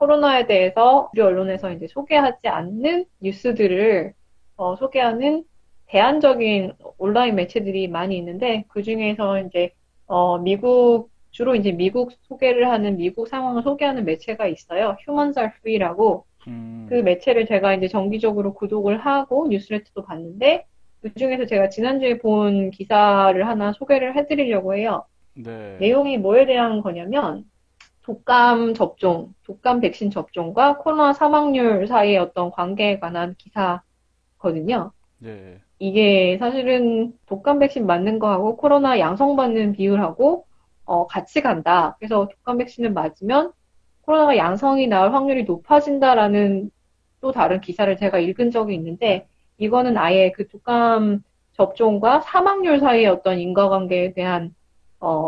코로나에 대해서 우리 언론에서 이제 소개하지 않는 뉴스들을 소개하는 대안적인 온라인 매체들이 많이 있는데, 그 중에서 이제, 주로 이제 미국 소개를 하는, 미국 상황을 소개하는 매체가 있어요. Humans Are Free라고. 그 매체를 제가 이제 정기적으로 구독을 하고 뉴스레터도 봤는데, 그 중에서 제가 지난주에 본 기사를 하나 소개를 해드리려고 해요. 네. 내용이 뭐에 대한 거냐면, 독감 백신 접종과 코로나 사망률 사이의 어떤 관계에 관한 기사거든요. 네. 이게 사실은 독감 백신 맞는 거하고 코로나 양성 받는 비율하고 같이 간다. 그래서 독감 백신을 맞으면 코로나가 양성이 나올 확률이 높아진다라는 또 다른 기사를 제가 읽은 적이 있는데, 이거는 아예 그 독감 접종과 사망률 사이의 어떤 인과관계에 대한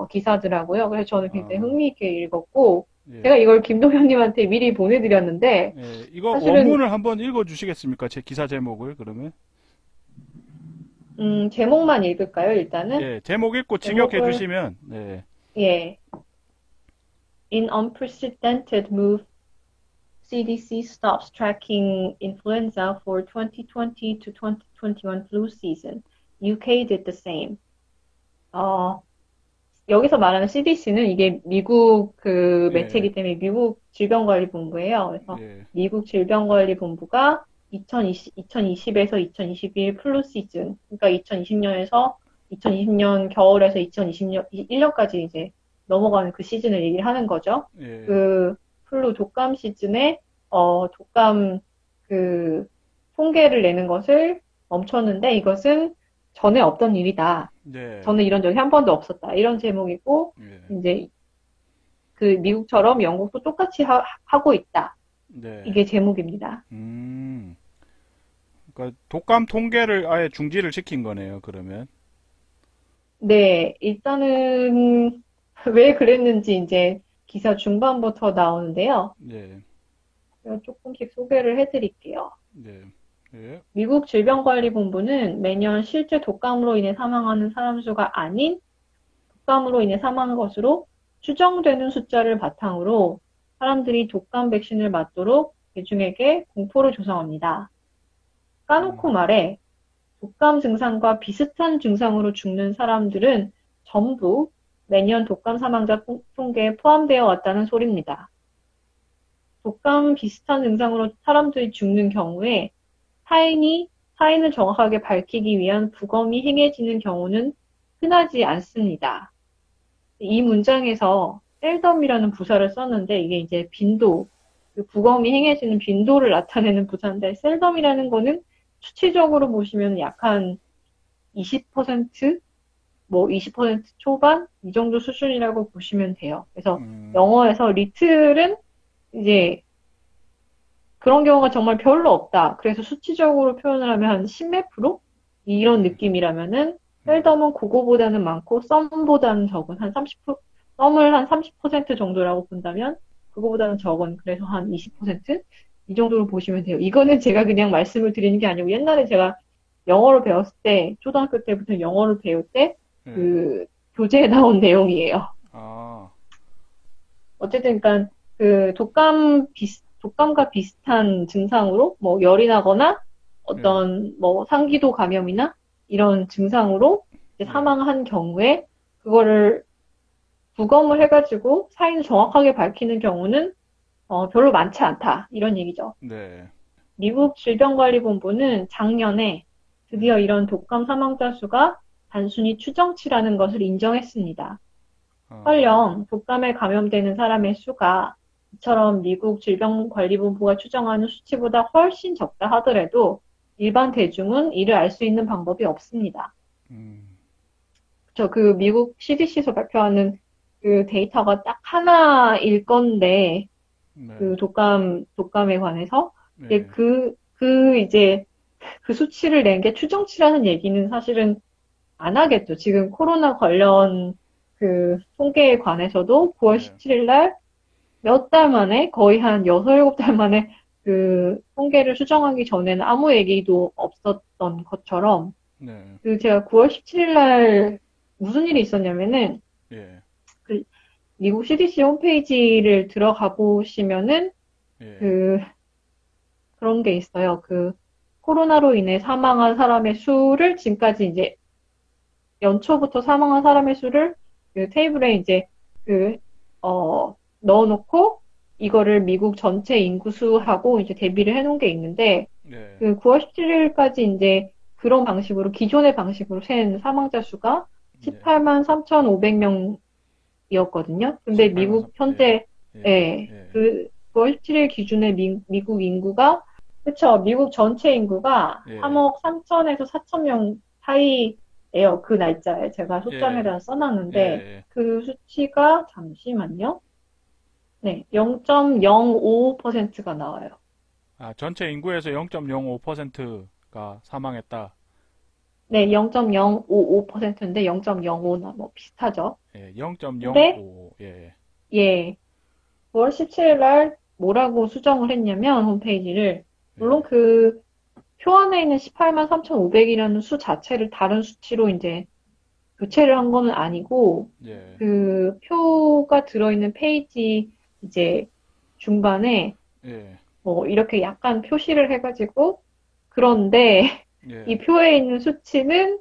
기사더라고요. 그래서 저는 굉장히 아, 흥미있게 읽었고, 예. 제가 이걸 김동현님한테 미리 보내드렸는데, 예, 이거 사실은, 원문을 한번 읽어 주시겠습니까? 제 기사 제목을, 그러면? 제목만 읽을까요, 일단은? 예, 제목 읽고 직역해 제목을, 주시면, 네. 예. In unprecedented move, CDC stops tracking influenza for 2020 to 2021 flu season. UK did the same. 어, 여기서 말하는 CDC는 이게 미국 그 예, 매체이기 때문에 미국 질병관리본부예요. 그래서 예, 미국 질병관리본부가 2020에서 2021 플루 시즌, 그러니까 2020년에서 2020년 겨울에서 2020년 1년까지 이제 넘어가는 그 시즌을 얘기를 하는 거죠. 예. 그 플루 독감 시즌에 독감 그 통계를 내는 것을 멈췄는데, 이것은 전에 없던 일이다. 네. 저는 이런 적이 한 번도 없었다. 이런 제목이고, 예, 이제 그 미국처럼 영국도 똑같이 하고 있다. 네. 이게 제목입니다. 음, 그러니까 독감 통계를 아예 중지를 시킨 거네요, 그러면. 네, 일단은 왜 그랬는지 이제 기사 중반부터 나오는데요. 네, 제가 조금씩 소개를 해드릴게요. 네, 예, 미국 질병관리본부는 매년 실제 독감으로 인해 사망하는 사람 수가 아닌 독감으로 인해 사망한 것으로 추정되는 숫자를 바탕으로 사람들이 독감 백신을 맞도록 대중에게 공포를 조성합니다. 까놓고 말해 독감 증상과 비슷한 증상으로 죽는 사람들은 전부 매년 독감 사망자 통계에 포함되어 왔다는 소리입니다. 독감 비슷한 증상으로 사람들이 죽는 경우에 사인을 정확하게 밝히기 위한 부검이 행해지는 경우는 흔하지 않습니다. 이 문장에서 셀덤이라는 부사를 썼는데, 이게 이제 빈도, 그 부검이 행해지는 빈도를 나타내는 부사인데, 셀덤이라는 거는 수치적으로 보시면 약한 20%, 뭐 20% 초반 이 정도 수준이라고 보시면 돼요. 그래서 음, 영어에서 리틀은 이제 그런 경우가 정말 별로 없다. 그래서 수치적으로 표현을 하면 한 10몇 프로? 이런 네, 느낌이라면은 네, 셀덤은 그거보다는 많고 썸보다는 적은 한 30%, 썸을 한 30% 정도라고 본다면 그거보다는 적은, 그래서 한 20%? 이 정도로 보시면 돼요. 이거는 제가 그냥 말씀을 드리는 게 아니고, 옛날에 제가 영어를 배웠을 때, 초등학교 때부터 영어를 배울 때 네. 그 교재에 나온 내용이에요. 아, 어쨌든, 그러니까 그 독감과 비슷한 증상으로 뭐 열이 나거나 네, 어떤 뭐 상기도 감염이나 이런 증상으로 이제 네, 사망한 경우에 그거를 부검을 해가지고 사인을 정확하게 밝히는 경우는 별로 많지 않다. 이런 얘기죠. 네, 미국 질병관리본부는 작년에 네. 드디어 이런 독감 사망자 수가 단순히 추정치라는 것을 인정했습니다. 아, 설령 독감에 감염되는 사람의 수가 이처럼 미국 질병관리본부가 추정하는 수치보다 훨씬 적다 하더라도 일반 대중은 이를 알 수 있는 방법이 없습니다. 음, 그 미국 CDC에서 발표하는 그 데이터가 딱 하나일 건데, 네, 그 독감에 관해서. 근데 네, 이제 그 수치를 낸 게 추정치라는 얘기는 사실은 안 하겠죠. 지금 코로나 관련 그 통계에 관해서도 9월 네, 17일 날 몇 달 만에, 거의 한 6, 7달 만에 그 통계를 수정하기 전에는 아무 얘기도 없었던 것처럼, 네, 그 제가 9월 17일 날 무슨 일이 있었냐면은, 예, 그 미국 CDC 홈페이지를 들어가 보시면은, 예. 그, 그런 게 있어요. 코로나로 인해 사망한 사람의 수를 지금까지 이제 연초부터 사망한 사람의 수를 테이블에 이제 그, 넣어놓고 이거를 미국 전체 인구 수하고 이제 대비를 해놓은 게 있는데 예. 9월 17일까지 이제 그런 방식으로 기존의 방식으로 센 사망자 수가 예. 18만 3,500명이었거든요. 근데 18만 3. 미국 예. 현재 예. 예, 예. 9월 17일 기준의 미국 인구가 그쵸. 미국 전체 인구가 예. 3억 3천에서 4천 명 사이예요. 그 날짜에 제가 예. 소장에다 써놨는데 예. 그 수치가 잠시만요. 네, 0.05%가 나와요. 아, 전체 인구에서 0.05%가 사망했다. 네, 0.055%인데 0.05나 뭐 비슷하죠. 예. 근데 0.05. 예. 예, 9월 17일 날 뭐라고 수정을 했냐면 홈페이지를 물론 예. 표 안에 있는 18만 3,500이라는 수 자체를 다른 수치로 이제 교체를 한 거는 아니고 예. 표가 들어있는 페이지 이제 중반에 예. 뭐 이렇게 약간 표시를 해가지고 그런데 이 예. 표에 있는 수치는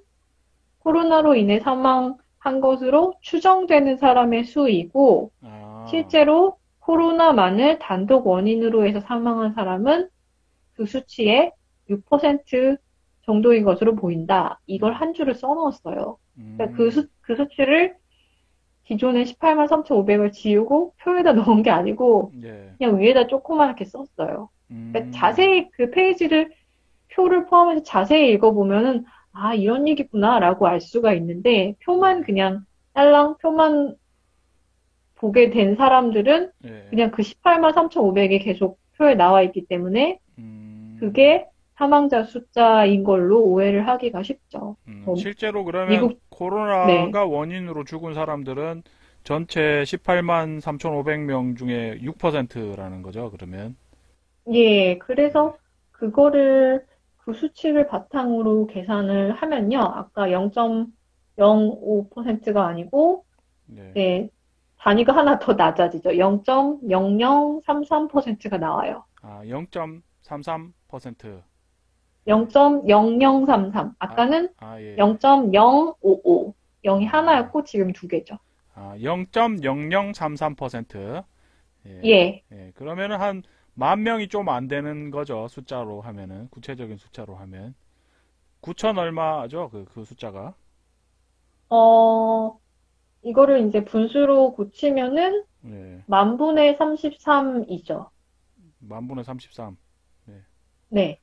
코로나로 인해 사망한 것으로 추정되는 사람의 수이고 아. 실제로 코로나만을 단독 원인으로 해서 사망한 사람은 그 수치의 6% 정도인 것으로 보인다. 이걸 예. 한 줄을 써놓았어요. 그러니까 음. 그 수치를 기존의 18만 3,500을 지우고 표에다 넣은 게 아니고 예. 그냥 위에다 조그맣게 썼어요. 그러니까 음. 자세히 그 페이지를 표를 포함해서 자세히 읽어보면은 아 이런 얘기구나라고 알 수가 있는데 표만 예. 그냥 딸랑 표만 보게 된 사람들은 예. 그냥 그 18만 3,500이 계속 표에 나와 있기 때문에 음. 그게 사망자 숫자인 걸로 오해를 하기가 쉽죠. 실제로 그러면 미국, 네. 코로나가 원인으로 죽은 사람들은 전체 18만 3,500명 중에 6%라는 거죠, 그러면? 예, 예. 그래서 그 수치를 바탕으로 계산을 하면요. 아까 0.05%가 아니고, 예. 네, 단위가 하나 더 낮아지죠. 0.0033%가 나와요. 아, 0.33%. 예. 0.0033. 아, 아까는 아, 예, 예. 0.055. 0이 아, 하나였고 지금 두 개죠. 아, 0.0033%. 예. 예. 예. 그러면은 한 만 명이 좀 안 되는 거죠, 숫자로 하면은. 구체적인 숫자로 하면. 9천 얼마죠, 그 숫자가? 어, 이거를 이제 분수로 고치면은 예. 만 분의 33이죠. 만 분의 33. 네. 네.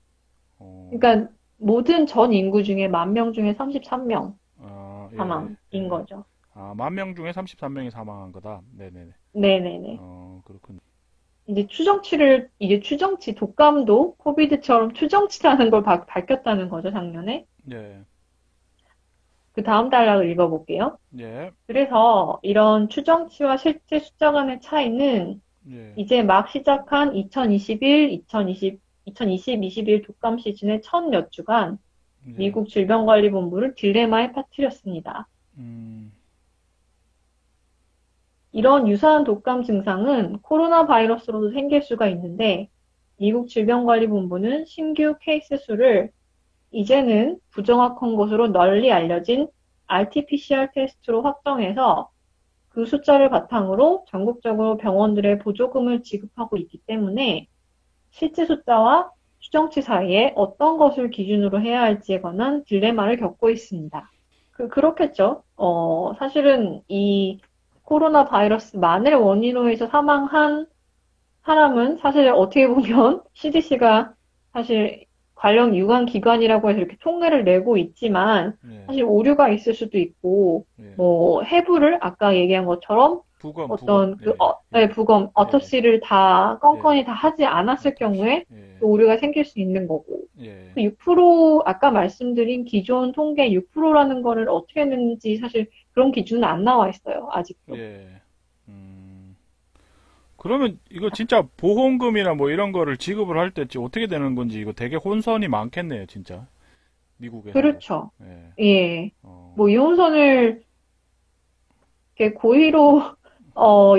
어, 그러니까 모든 전 인구 중에 만 명 중에 33명 아, 예, 사망인 예. 거죠. 아, 만 명 중에 33명이 사망한 거다. 네네네. 네네네. 그렇군. 이제 추정치, 독감도 코비드처럼 추정치라는 걸 밝혔다는 거죠, 작년에. 예, 그 다음 달락을 읽어볼게요. 예, 그래서 이런 추정치와 실제 숫자 간의 차이는 예, 이제 막 시작한 2021, 2020, 2020, 21 독감 시즌의 첫 몇 주간 예. 미국 질병관리본부를 딜레마에 빠뜨렸습니다. 음, 이런 유사한 독감 증상은 코로나 바이러스로도 생길 수가 있는데 미국 질병관리본부는 신규 케이스 수를 이제는 부정확한 것으로 널리 알려진 RT-PCR 테스트로 확정해서 그 숫자를 바탕으로 전국적으로 병원들의 보조금을 지급하고 있기 때문에 실제 숫자와 추정치 사이에 어떤 것을 기준으로 해야 할지에 관한 딜레마를 겪고 있습니다. 그렇겠죠. 사실은 이 코로나 바이러스만을 원인으로 해서 사망한 사람은 사실 어떻게 보면 CDC가 사실 관련 유관 기관이라고 해서 이렇게 통계를 내고 있지만 예, 사실 오류가 있을 수도 있고 예. 뭐 해부를 아까 얘기한 것처럼 부검. 어떤 예, 네, 예, 부검, 예, 어토시를 다 예. 껌껌이 다 하지 않았을 어떻게, 경우에 예, 또 오류가 생길 수 있는 거고. 예, 6% 아까 말씀드린 기존 통계 6%라는 거를 어떻게 했는지 사실 그런 기준은 안 나와 있어요. 아직도. 예. 그러면 이거 진짜 보험금이나 뭐 이런 거를 지급을 할 때 어떻게 되는 건지 이거 되게 혼선이 많겠네요, 진짜. 미국에서도. 그렇죠. 예. 예. 어, 뭐 이혼선을 이렇게 고의로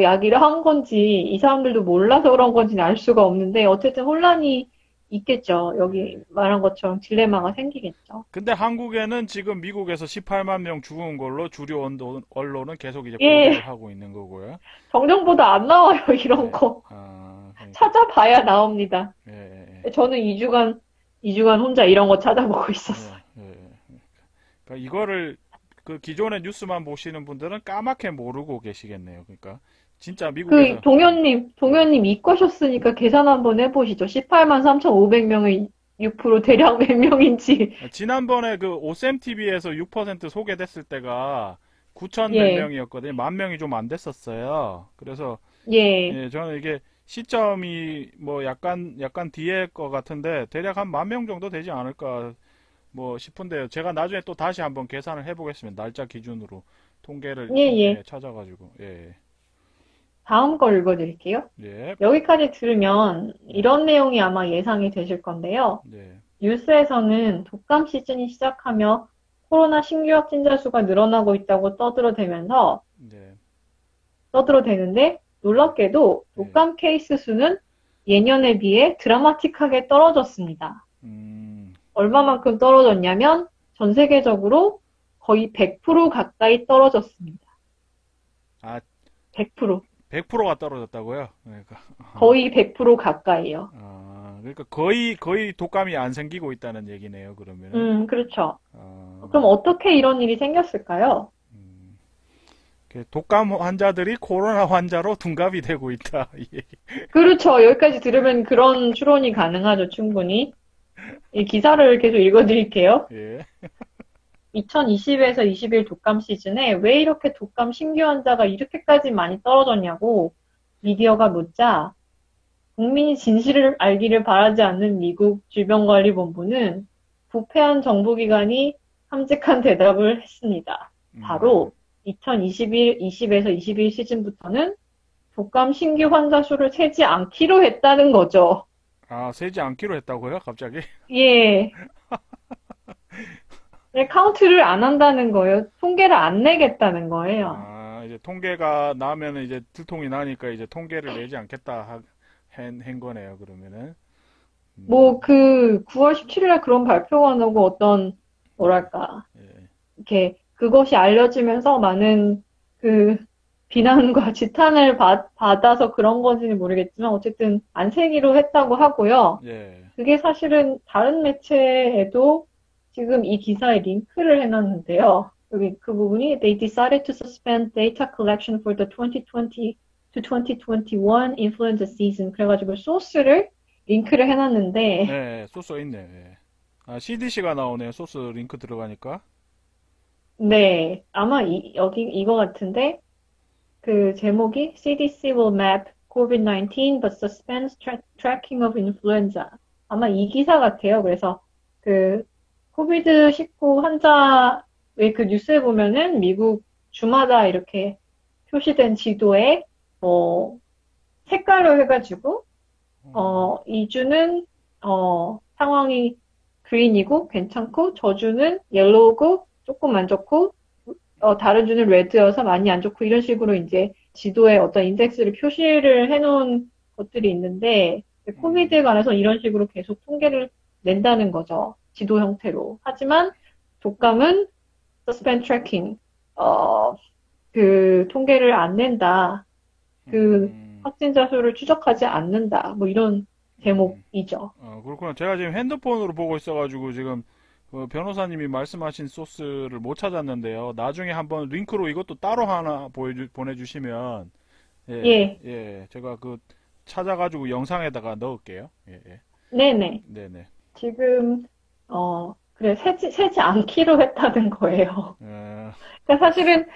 야기를 한 건지, 이 사람들도 몰라서 그런 건지는 알 수가 없는데, 어쨌든 혼란이 있겠죠. 여기 예. 말한 것처럼 딜레마가 생기겠죠. 근데 한국에는 지금 미국에서 18만 명 죽은 걸로 주류 언론은 계속 이제 예, 보도를 하고 있는 거고요. 정정보도 안 나와요, 이런 예. 거. 그러니까. 찾아봐야 나옵니다. 예, 예, 저는 2주간 혼자 이런 거 찾아보고 있었어요. 예, 예. 예. 그러니까 이거를 그 기존의 뉴스만 보시는 분들은 까맣게 모르고 계시겠네요. 그러니까 진짜 미국에서 예. 동현님 이과셨으니까 계산 한번 해보시죠. 18만 3,500명의 6% 대략 몇 명인지. 지난번에 그 오셈 TV에서 6% 소개됐을 때가 9천 몇 예, 명이었거든요. 만 명이 좀 안 됐었어요. 그래서 예, 예, 저는 이게 시점이 뭐 약간 뒤에 것 같은데 대략 한 만 명 정도 되지 않을까 뭐 싶은데요. 제가 나중에 또 다시 한번 계산을 해보겠습니다. 날짜 기준으로 통계를 예, 예. 찾아가지고 예, 다음 걸 읽어드릴게요. 예, 여기까지 들으면 네, 이런 내용이 아마 예상이 되실 건데요. 네, 뉴스에서는 독감 시즌이 시작하며 코로나 신규 확진자 수가 늘어나고 있다고 네, 떠들어대는데 놀랍게도 네, 독감 케이스 수는 예년에 비해 드라마틱하게 떨어졌습니다. 음, 얼마만큼 떨어졌냐면 전 세계적으로 거의 100% 가까이 떨어졌습니다. 아, 100%. 100%가 떨어졌다고요? 그러니까, 거의 100% 가까이요. 그러니까 거의 독감이 안 생기고 있다는 얘기네요. 그러면은, 그렇죠. 그럼 아, 어떻게 이런 일이 생겼을까요? 음, 독감 환자들이 코로나 환자로 둔갑이 되고 있다. 이 얘기. 그렇죠. 여기까지 들으면 그런 추론이 가능하죠, 충분히. 이 기사를 계속 읽어드릴게요. 예, 2020에서 21 독감 시즌에 왜 이렇게 독감 신규 환자가 이렇게까지 많이 떨어졌냐고 미디어가 묻자 국민이 진실을 알기를 바라지 않는 미국 질병관리본부는 부패한 정부기관이 함직한 대답을 했습니다. 음, 바로 2021, 20에서 21 시즌부터는 독감 신규 환자 수를 세지 않기로 했다는 거죠. 세지 않기로 했다고요? 갑자기? 예. 카운트를 안 한다는 거예요. 통계를 안 내겠다는 거예요. 이제 통계가 나면은 이제 들통이 나니까 이제 통계를 내지 않겠다 한 거네요, 그러면은. 뭐, 음, 9월 17일에 그런 발표가 나고 뭐랄까, 예, 이렇게, 그것이 알려지면서 많은 비난과 지탄을 받아서 그런 건지는 모르겠지만, 어쨌든 안 세기로 했다고 하고요. 예. 그게 사실은 다른 매체에도 지금 이 기사에 링크를 해놨는데요. 여기 그 부분이 They decided to suspend data collection for the 2020 to 2021 influenza season. 그래가지고 소스를 링크를 해놨는데 네, 소스 있네. 예. CDC가 나오네요. 소스 링크 들어가니까. 네 아마 여기 이거 같은데 그 제목이 CDC will map COVID-19 but suspends tracking of influenza. 아마 이 기사 같아요. 그래서 그 코비드-19 환자의 그 뉴스에 보면은 미국 주마다 이렇게 표시된 지도에 뭐 색깔로 해가지고 어, 이 주는 상황이 그린이고 괜찮고 저 주는 옐로우고 조금 안 좋고 다른 주는 레드여서 많이 안 좋고 이런 식으로 이제 지도에 어떤 인덱스를 표시를 해놓은 것들이 있는데 코비드에 음, 관해서 이런 식으로 계속 통계를 낸다는 거죠. 지도 형태로. 하지만 독감은 suspend tracking, 그 통계를 안 낸다. 그 음, 확진자 수를 추적하지 않는다. 뭐 이런 음. 제목이죠. 그렇구나. 제가 지금 핸드폰으로 보고 있어가지고 지금 그 변호사님이 말씀하신 소스를 못 찾았는데요. 나중에 한번 링크로 이것도 따로 하나 보내주시면, 예, 예, 예, 제가 그 찾아가지고 영상에다가 넣을게요. 예, 예. 네네. 네네. 지금, 그래, 세지 않기로 했다는 거예요. 어, 그러니까 사실은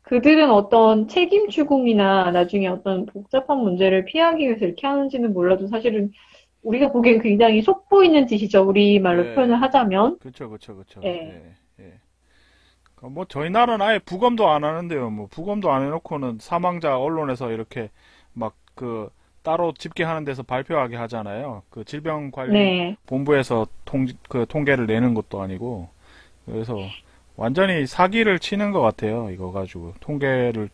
그들은 어떤 책임 추궁이나 나중에 어떤 복잡한 문제를 피하기 위해서 이렇게 하는지는 몰라도 사실은 우리가 보기엔 굉장히 속보이는 짓이죠. 우리말로 표현을 예. 하자면. 그쵸. 예. 예, 예. 뭐 저희 나라는 아예 부검도 안 하는데요. 뭐 부검도 안 해놓고는 사망자 언론에서 이렇게 막 그 따로 집계하는 데서 발표하게 하잖아요. 그 네. 질병관리본부에서 그 통계를 내는 것도 아니고 그래서 완전히 사기를 치는 것 같아요. 이거 가지고 통계를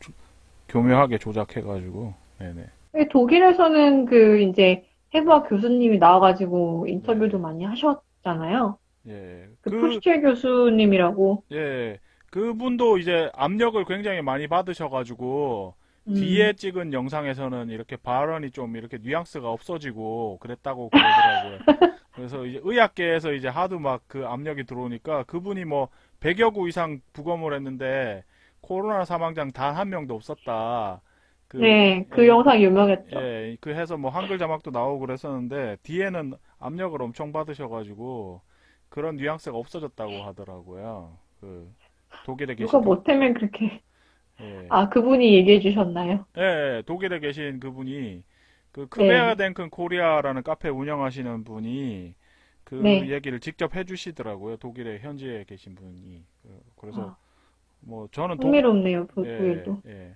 교묘하게 조작해가지고. 네네. 독일에서는 이제 해부학 교수님이 나와가지고 인터뷰도 네. 많이 하셨잖아요. 예. 그 푸시체 교수님이라고. 예. 그분도 이제 압력을 굉장히 많이 받으셔가지고, 뒤에 음, 찍은 영상에서는 이렇게 발언이 좀 이렇게 뉘앙스가 없어지고 그랬다고 그러더라고요. 그래서 이제 의학계에서 이제 하도 막 그 압력이 들어오니까 그분이 뭐 100여 구 이상 부검을 했는데 코로나 사망자 단 한 명도 없었다. 그, 네, 그 예, 영상 유명했죠. 그 해서 뭐 한글 자막도 나오고 그랬었는데 뒤에는 압력을 엄청 받으셔가지고 그런 뉘앙스가 없어졌다고 하더라고요. 그 독일에 누가 계신 못하면 그렇게. 예, 아, 그분이 얘기해 주셨나요? 독일에 계신 그분이 그 네, 크베아덴큰 코리아라는 카페 운영하시는 분이 그 네. 얘기를 직접 해주시더라고요. 독일에 현지에 계신 분이. 그래서 아, 뭐 저는 흥미롭네요, 예, 독일도. 예.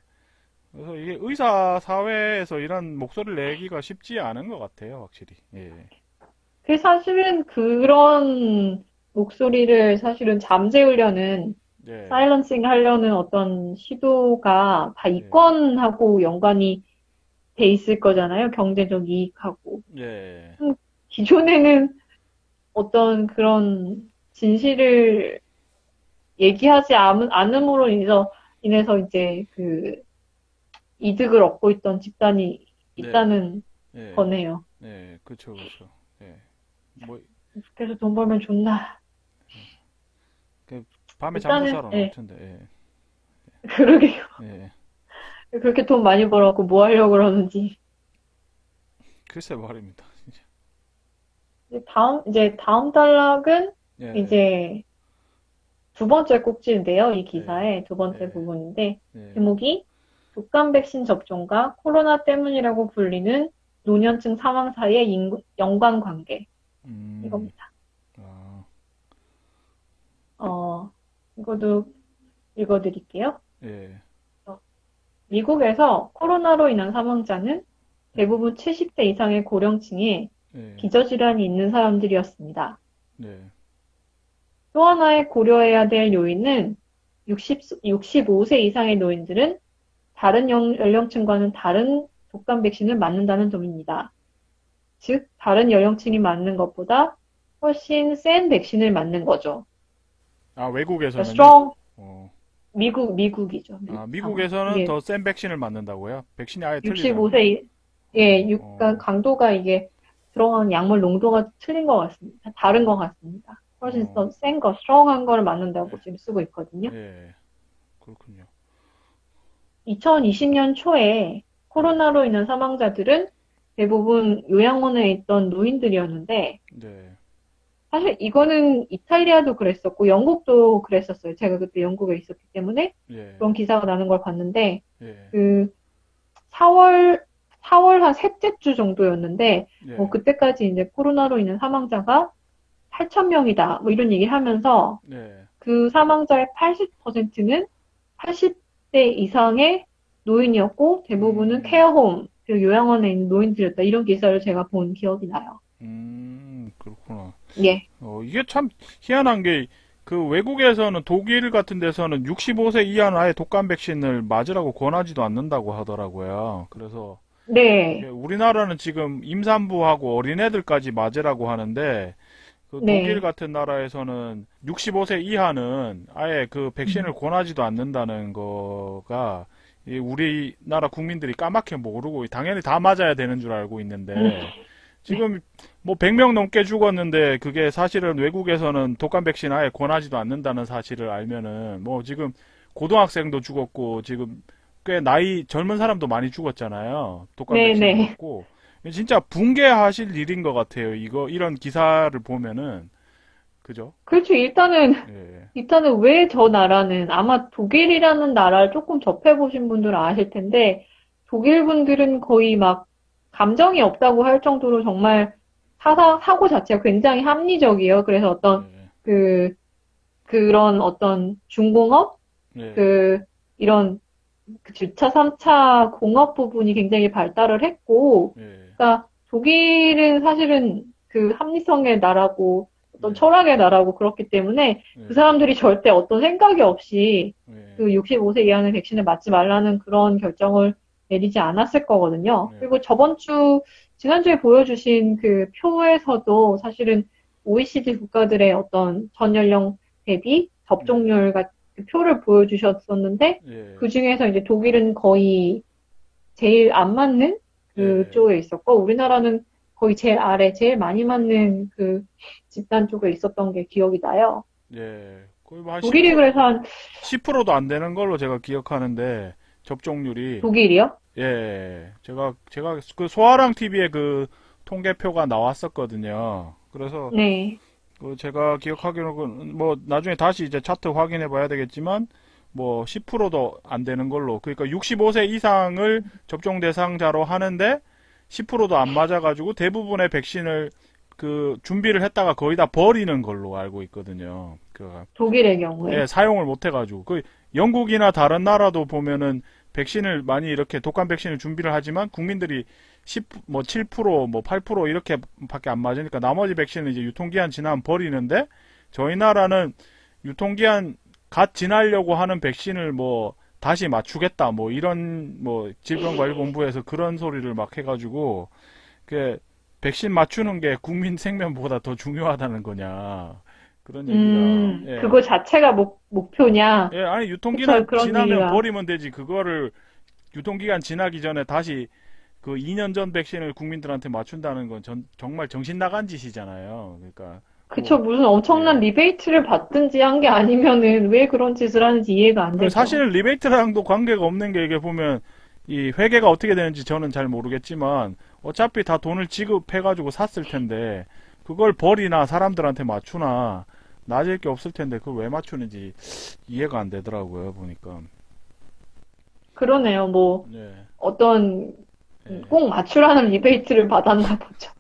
그래서 이게 의사 사회에서 이런 목소리를 내기가 쉽지 않은 것 같아요, 확실히. 예, 사실은 그런 목소리를 사실은 잠재우려는, 예, 사일런싱 하려는 어떤 시도가 다 예, 이권하고 연관이 돼 있을 거잖아요. 경제적 이익하고. 예, 기존에는 어떤 그런 진실을 얘기하지 않음으로 인해서 이제 이득을 얻고 있던 집단이 네, 있다는 예, 거네요. 그쵸, 그쵸. 예, 뭐, 그래서 돈 벌면 좋나. 그 밤에 잠도 일단은, 잘 안 올 예, 텐데, 그러게요. 예, 예. 그렇게 돈 많이 벌어갖고 뭐 하려고 그러는지. 글쎄 말입니다. 이제 다음 단락은 예, 이제 두 번째 꼭지인데요. 이 예, 기사의 두 번째 예, 부분인데, 예. 제목이 독감 백신 접종과 코로나 때문이라고 불리는 노년층 사망 사이의 연관관계. 음, 이겁니다. 아, 어, 이것도 읽어드릴게요. 예, 어, 미국에서 코로나로 인한 사망자는 예, 대부분 70대 이상의 고령층에 예, 기저질환이 있는 사람들이었습니다. 네, 또 하나의 고려해야 될 요인은 65세 이상의 노인들은 다른 연령층과는 다른 독감 백신을 맞는다는 점입니다. 즉, 다른 연령층이 맞는 것보다 훨씬 센 백신을 맞는 거죠. 아, 그러니까 외국에서는요? strong, 어, 미국이죠. 아, 아마. 미국에서는 이게 더 센 백신을 맞는다고요? 백신이 아예 틀리다는 거? 65세, 예, 그러니까 어, 강도가 이게 들어간 약물 농도가 틀린 것 같습니다. 다른 것 같습니다. 훨씬 어, 더 센 거, 스트롱한 거를 맞는다고 예, 지금 쓰고 있거든요. 예, 그렇군요. 2020년 초에 예, 코로나로 인한 사망자들은 대부분 요양원에 있던 노인들이었는데, 네, 사실 이거는 이탈리아도 그랬었고, 영국도 그랬었어요. 제가 그때 영국에 있었기 때문에 예, 그런 기사가 나는 걸 봤는데, 예, 그 4월 한 셋째 주 정도였는데, 뭐 예, 그때까지 이제 코로나로 인한 사망자가 8천 명이다. 뭐 이런 얘기를 하면서 네, 그 사망자의 80%는 80대 이상의 노인이었고 대부분은 음, 케어홈, 그 요양원에 있는 노인들이었다. 이런 기사를 제가 본 기억이 나요. 그렇구나. 예. 이게 참 희한한 게, 그 외국에서는 독일 같은 데서는 65세 이하는 아예 독감 백신을 맞으라고 권하지도 않는다고 하더라고요. 그래서 이게 네. 우리나라는 지금 임산부하고 어린애들까지 맞으라고 하는데, 그 독일 네. 같은 나라에서는 65세 이하는 아예 그 백신을 음. 권하지도 않는다는 거가 이 우리나라 국민들이 까맣게 모르고 당연히 다 맞아야 되는 줄 알고 음. 있는데 네. 지금 뭐 100명 넘게 죽었는데 그게 사실은 외국에서는 독감 백신 아예 권하지도 않는다는 사실을 알면은 뭐 지금 고등학생도 죽었고 지금 꽤 나이 젊은 사람도 많이 죽었잖아요. 독감 네, 백신을 네. 맞고 진짜 붕괴하실 일인 것 같아요. 이런 기사를 보면은 그죠? 그렇죠. 예, 일단은 왜 저 나라는 아마 독일이라는 나라를 조금 접해보신 분들은 아실 텐데 독일 분들은 거의 막 감정이 없다고 할 정도로 정말 사고 자체가 굉장히 합리적이에요. 그래서 예, 그, 그런 어떤 중공업, 예, 그, 이런 그 주차, 3차 공업 부분이 굉장히 발달을 했고, 예, 그러니까 독일은 사실은 그 합리성의 나라고 어떤 네. 철학의 나라고 그렇기 때문에 그 네. 사람들이 절대 어떤 생각이 없이 네. 그 65세 이하는 백신을 맞지 말라는 그런 결정을 내리지 않았을 거거든요. 네. 그리고 지난주에 보여주신 그 표에서도 사실은 OECD 국가들의 어떤 전 연령 대비 네. 접종률 같은 그 표를 보여주셨었는데 예. 그 중에서 이제 독일은 거의 제일 안 맞는 예. 그쪽에 있었고 우리나라는 거의 제일 아래, 제일 많이 맞는 그 집단 쪽에 있었던 게 기억이 나요. 예. 거의 뭐한 독일이 10%, 그래서 한 10%도 안 되는 걸로 제가 기억하는데, 접종률이. 독일이요? 예. 제가 그 소아랑 TV에 그 통계표가 나왔었거든요. 그래서 네. 그 제가 기억하기로는 뭐 나중에 다시 이제 차트 확인해 봐야 되겠지만 뭐 10%도 안 되는 걸로 그러니까 65세 이상을 접종 대상자로 하는데 10%도 안 맞아가지고 대부분의 백신을 그 준비를 했다가 거의 다 버리는 걸로 알고 있거든요. 그 독일의 예, 경우에. 사용을 못 해가지고 그 영국이나 다른 나라도 보면은 백신을 많이 이렇게 독감 백신을 준비를 하지만 국민들이 10, 뭐 7%, 뭐 8% 이렇게밖에 안 맞으니까 나머지 백신은 이제 유통기한 지나면 버리는데 저희 나라는 유통기한 갓 지나려고 하는 백신을 뭐 다시 맞추겠다 뭐 이런 뭐 질병관리본부에서 그런 소리를 막 해가지고 그 백신 맞추는 게 국민 생명보다 더 중요하다는 거냐 그런 얘기가 예. 그거 자체가 목표냐? 예, 아니, 그쵸, 유통기한 그런 지나면 얘기가. 버리면 되지. 그거를, 유통기간 지나기 전에 다시 그 2년 전 백신을 국민들한테 맞춘다는 건 정말 정신 나간 짓이잖아요. 그러니까, 그쵸, 뭐, 무슨 엄청난 예. 리베이트를 받든지 한 게 아니면은 왜 그런 짓을 하는지 이해가 안 되죠. 사실은 리베이트랑도 관계가 없는 게 이게 보면, 이 회계가 어떻게 되는지 저는 잘 모르겠지만, 어차피 다 돈을 지급해가지고 샀을 텐데, 그걸 버리나 사람들한테 맞추나, 나아질 게 없을 텐데, 그걸 왜 맞추는지 이해가 안 되더라고요, 보니까. 그러네요. 뭐, 예. 어떤, 예. 꼭 맞추라는 리베이트를 받았나 보죠.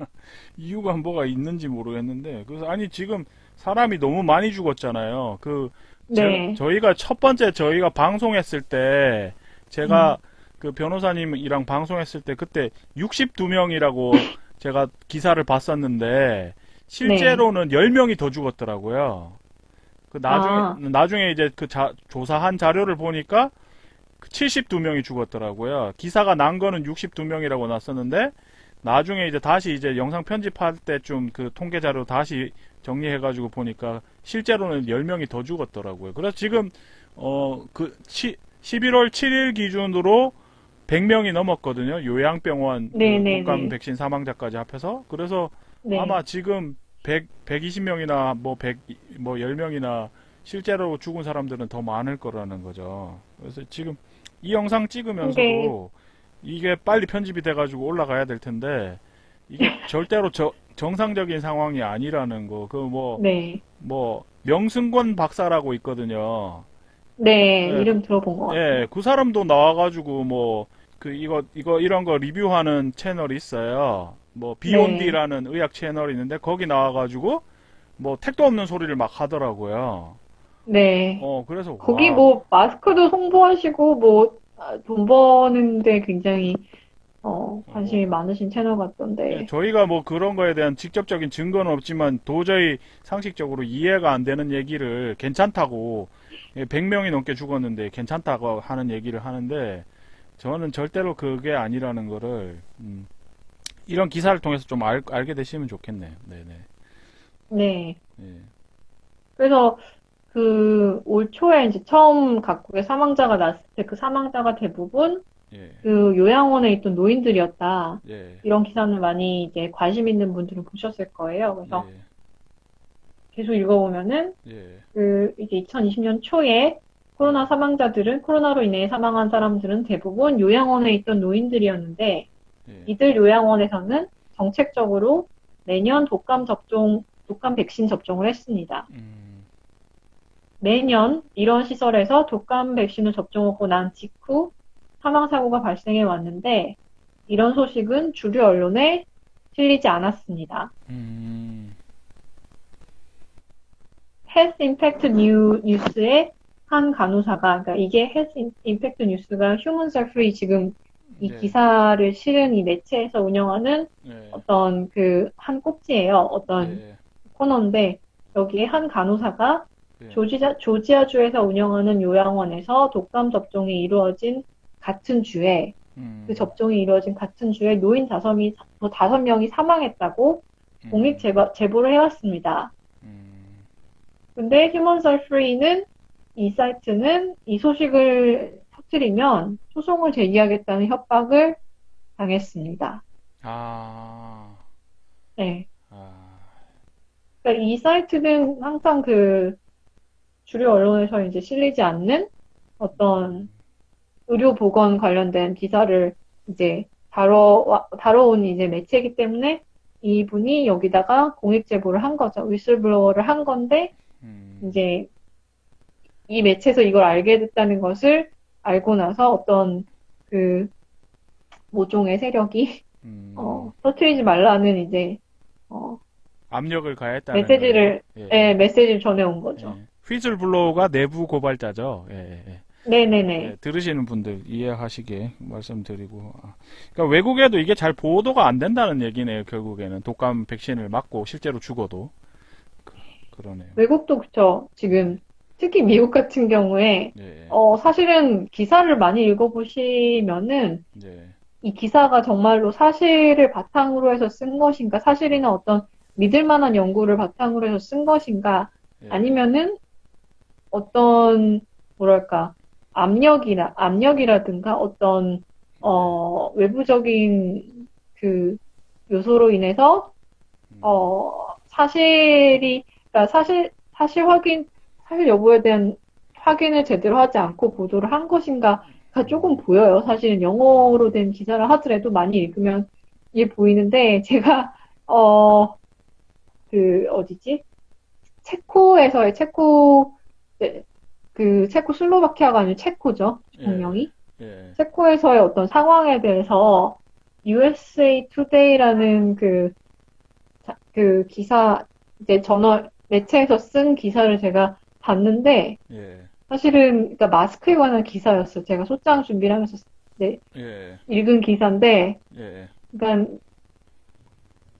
이유가 뭐가 있는지 모르겠는데 그래서 아니 지금 사람이 너무 많이 죽었잖아요. 네. 저희가 첫 번째 저희가 방송했을 때 제가 음, 그 변호사님이랑 방송했을 때 그때 62명이라고 제가 기사를 봤었는데 네. 실제로는 10명이 더 죽었더라고요. 그 아, 나중에 이제 조사한 자료를 보니까 72명이 죽었더라고요. 기사가 난 거는 62명이라고 났었는데 나중에 이제 다시 이제 영상 편집할 때쯤 그 통계 자료 다시 정리해가지고 보니까 실제로는 10명이 더 죽었더라고요. 그래서 지금, 11월 7일 기준으로 100명이 넘었거든요. 요양병원 그 독감 네네네. 백신 사망자까지 합해서. 그래서 아마 네. 지금 120명이나 뭐 100, 뭐 10명이나 실제로 죽은 사람들은 더 많을 거라는 거죠. 그래서 지금 이 영상 근데, 찍으면서도 이게 빨리 편집이 돼가지고 올라가야 될 텐데 이게 절대로 정상적인 상황이 아니라는 거. 네. 명승권 박사라고 있거든요. 네. 예, 이름 들어본 것 예, 같아요. 그 사람도 나와가지고 이런 거 리뷰하는 채널이 있어요. 뭐 네. 비욘디라는 의학 채널이 있는데 거기 나와가지고 뭐 택도 없는 소리를 막 하더라고요. 네. 그래서 거기 와, 뭐, 마스크도 홍보하시고, 뭐, 돈 버는데 굉장히, 관심이 뭐 많으신 채널 예, 같던데. 저희가 뭐 그런 거에 대한 직접적인 증거는 없지만 도저히 상식적으로 이해가 안 되는 얘기를 괜찮다고 100명이 넘게 죽었는데 괜찮다고 하는 얘기를 하는데 저는 절대로 그게 아니라는 거를 이런 기사를 통해서 좀 알게 되시면 좋겠네요. 네네. 네. 예, 그래서 올 초에 이제 처음 각국의 사망자가 났을 때 그 사망자가 대부분 예, 그 요양원에 있던 노인들이었다. 예, 이런 기사는 많이 이제 관심 있는 분들은 보셨을 거예요. 그래서 예, 계속 읽어보면은 예, 이제 2020년 초에 예, 코로나로 인해 사망한 사람들은 대부분 요양원에 있던 노인들이었는데 예, 이들 요양원에서는 정책적으로 매년 독감 백신 접종을 했습니다. 음, 매년 이런 시설에서 독감 백신을 접종하고 난 직후 사망사고가 발생해 왔는데 이런 소식은 주류 언론에 실리지 않았습니다. 음, 헬스 임팩트 뉴스의 한 간호사가, 그러니까 이게 헬스 임팩트 뉴스가 휴먼 셀프리 지금 이 예, 기사를 실은 이 매체에서 운영하는 예, 어떤 한 꼭지예요. 어떤 예, 코너인데 여기에 한 간호사가 예. 조지아주에서 운영하는 요양원에서 독감 접종이 이루어진 같은 주에, 그 음, 접종이 이루어진 같은 주에 노인 5명이 사망했다고 공익 음, 제보를 해왔습니다. 음. 근데 휴먼 설프리는 이 사이트는 이 소식을 터뜨리면 소송을 제기하겠다는 협박을 당했습니다. 아, 네. 아, 그러니까 이 사이트는 항상 그 주류 언론에서 이제 실리지 않는 어떤 의료보건 관련된 기사를 이제 다뤄온 이제 매체이기 때문에 이분이 여기다가 공익 제보를 한 거죠. 위슬블로어를 한 건데, 음, 이제 이 매체에서 이걸 알게 됐다는 것을 알고 나서 어떤 그 모종의 세력이, 음. 터트리지 말라는 이제, 어, 압력을 가했다는 거예요. 예, 예, 메시지를 전해온 거죠. 예. 휘슬블로우가 내부 고발자죠. 예, 예, 예. 예, 네네네. 들으시는 분들 이해하시게 말씀드리고. 그러니까 외국에도 이게 잘 보도가 안 된다는 얘기네요. 결국에는 독감 백신을 맞고 실제로 죽어도 그, 그러네요. 외국도 그쵸. 지금, 특히 미국 같은 경우에, 예, 사실은 기사를 많이 읽어보시면은, 예, 이 기사가 정말로 사실을 바탕으로 해서 쓴 것인가, 사실이나 어떤 믿을 만한 연구를 바탕으로 해서 쓴 것인가, 예, 아니면은 어떤, 뭐랄까, 압력이라든가 어떤, 예, 외부적인 그 요소로 인해서, 음, 그러니까 사실 여부에 대한 확인을 제대로 하지 않고 보도를 한 것인가가 조금 보여요. 사실은 영어로 된 기사를 하더라도 많이 읽으면 이게 보이는데, 제가, 어, 어디지? 네, 체코슬로바키아가 아니고 체코죠. 예, 국명이. 예, 체코에서의 어떤 상황에 대해서 USA Today라는 그 기사, 이제 매체에서 쓴 기사를 제가 봤는데, 예, 사실은, 그러니까 마스크에 관한 기사였어요. 제가 소장 준비를 하면서 네, 예, 읽은 기사인데, 예, 그러니까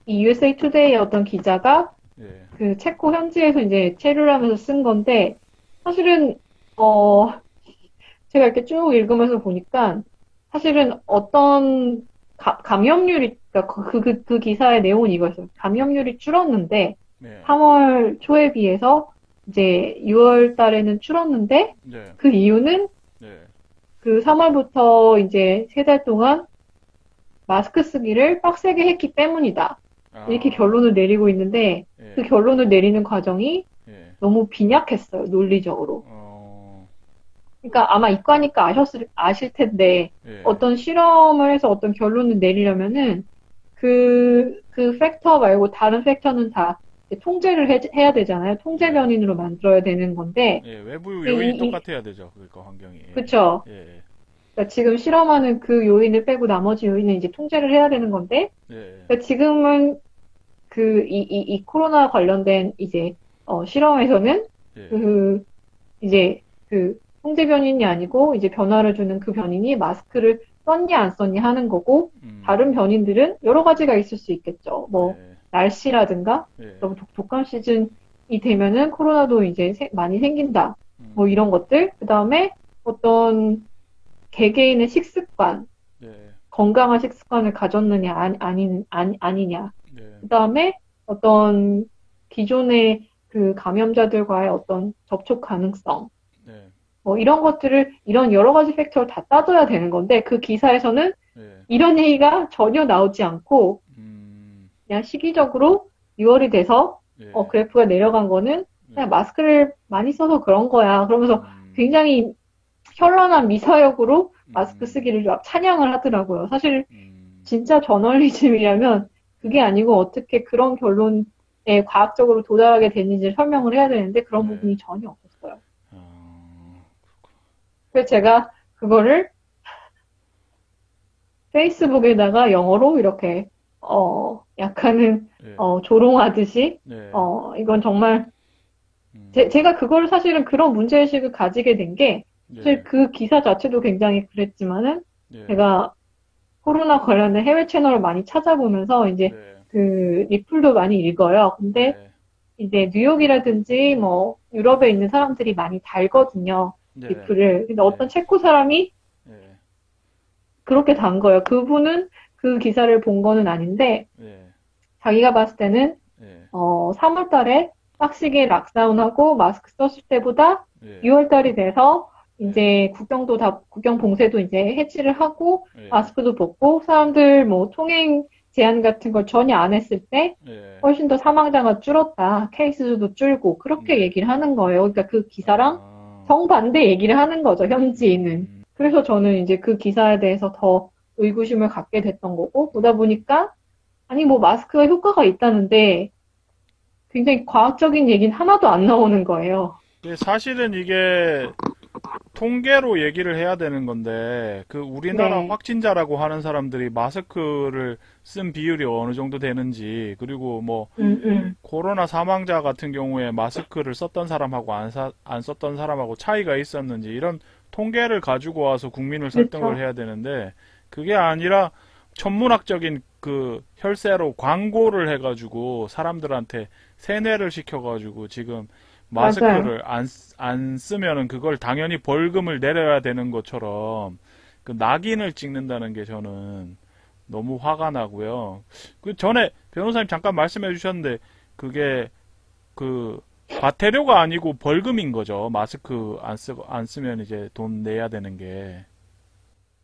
이 USA Today의 어떤 기자가 예, 그 체코 현지에서 이제 체류를 하면서 쓴 건데, 사실은, 어, 제가 이렇게 쭉 읽으면서 보니까, 사실은 어떤 감염률이, 그러니까 그 기사의 내용은 이거였어요. 감염률이 줄었는데, 예, 3월 초에 비해서 이제 6월 달에는 줄었는데, 예, 그 이유는 예, 그 3월부터 이제 3달 동안 마스크 쓰기를 빡세게 했기 때문이다. 이렇게 아, 결론을 내리고 있는데, 그 예, 결론을 내리는 과정이 예, 너무 빈약했어요, 논리적으로. 어, 그러니까 아마 이과니까 아실 텐데, 예, 어떤 실험을 해서 어떤 결론을 내리려면은, 그 팩터 말고 다른 팩터는 다 통제를 해야 되잖아요. 통제 예, 변인으로 만들어야 되는 건데, 예, 외부 이, 요인이 이, 똑같아야 되죠. 그러니까 환경이. 예, 그쵸. 예, 그러니까 지금 실험하는 그 요인을 빼고 나머지 요인은 이제 통제를 해야 되는 건데, 예, 그러니까 지금은 이 코로나 관련된 이제, 실험에서는 예, 그, 이제 통제 변인이 아니고 이제 변화를 주는 그 변인이 마스크를 썼니 안 썼니 하는 거고, 다른 음, 변인들은 여러 가지가 있을 수 있겠죠. 뭐, 예, 날씨라든가, 예, 너무 독감 시즌이 되면은 코로나도 이제 많이 생긴다. 뭐 음, 이런 것들. 그 다음에 어떤 개개인의 식습관, 예, 건강한 식습관을 가졌느냐, 아니냐. 예, 그 다음에 어떤 기존의 그 감염자들과의 어떤 접촉 가능성, 예, 뭐 이런 것들을, 이런 여러 가지 팩터를 다 따져야 되는 건데, 그 기사에서는 예, 이런 얘기가 전혀 나오지 않고, 음, 그냥 시기적으로 6월이 돼서, 예, 그래프가 내려간 거는 그냥 예, 마스크를 많이 써서 그런 거야. 그러면서 음, 굉장히 현란한 미사역으로 마스크 음, 쓰기를 막 찬양을 하더라고요. 사실 음, 진짜 저널리즘이라면 그게 예, 아니고 어떻게 그런 결론에 과학적으로 도달하게 됐는지 설명을 해야 되는데 그런 예, 부분이 전혀 없었어요. 어, 그래서 제가 그거를 페이스북에다가 영어로 이렇게 약간은 예, 조롱하듯이 예, 이건 정말 음, 제가 그걸 사실은 그런 문제의식을 가지게 된 게 사실 예, 그 기사 자체도 굉장히 그랬지만은 예, 제가 코로나 관련된 해외 채널을 많이 찾아보면서 이제 네, 그 리플도 많이 읽어요. 근데 네, 이제 뉴욕이라든지 뭐 유럽에 있는 사람들이 많이 달거든요. 네, 리플을. 근데 네, 어떤 체코 사람이 네, 그렇게 단 거예요. 그분은 그 기사를 본 거는 아닌데 네, 자기가 봤을 때는 네, 3월 달에 빡시게 락다운하고 마스크 썼을 때보다 네, 6월 달이 돼서 네, 이제 국경 봉쇄도 이제 해지를 하고 네, 마스크도 벗고 사람들 뭐 통행 제한 같은 걸 전혀 안 했을 때 네, 훨씬 더 사망자가 줄었다. 케이스 수도 줄고 그렇게 네. 얘기를 하는 거예요. 그러니까 그 기사랑 아, 정반대 얘기를 하는 거죠, 현지인은. 음, 그래서 저는 이제 그 기사에 대해서 더 의구심을 갖게 됐던 거고, 보다 보니까, 아니, 뭐, 마스크가 효과가 있다는데, 굉장히 과학적인 얘기는 하나도 안 나오는 거예요. 사실은 이게 통계로 얘기를 해야 되는 건데, 그 우리나라 네, 확진자라고 하는 사람들이 마스크를 쓴 비율이 어느 정도 되는지, 그리고 뭐, 음, 음. 코로나 사망자 같은 경우에 마스크를 썼던 사람하고 안 썼던 사람하고 차이가 있었는지, 이런 통계를 가지고 와서 국민을 설득을 그렇죠. 해야 되는데, 그게 아니라 천문학적인 그 혈세로 광고를 해가지고 사람들한테 세뇌를 시켜가지고 지금 맞아요. 마스크를 안 쓰면은 그걸 당연히 벌금을 내려야 되는 것처럼 그 낙인을 찍는다는 게 저는 너무 화가 나고요. 그 전에 변호사님 잠깐 말씀해 주셨는데 그게 그 과태료가 아니고 벌금인 거죠. 마스크 안 쓰면 이제 돈 내야 되는 게.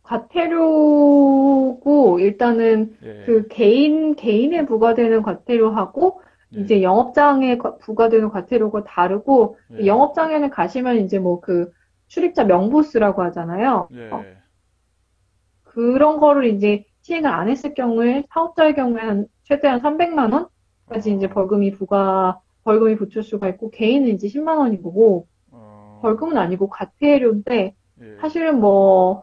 과태료고, 일단은 예, 그 개인에 부과되는 과태료하고, 예, 이제 영업장에 부과되는 과태료가 다르고, 예, 영업장에는 가시면 이제 뭐 그 출입자 명부스라고 하잖아요. 예, 그런 거를 이제 시행을 안 했을 경우에, 사업자의 경우에는 최대한 300만 원까지 이제 어, 벌금이 붙을 수가 있고, 개인은 이제 10만 원인 거고, 어, 벌금은 아니고 과태료인데, 예. 사실은 뭐,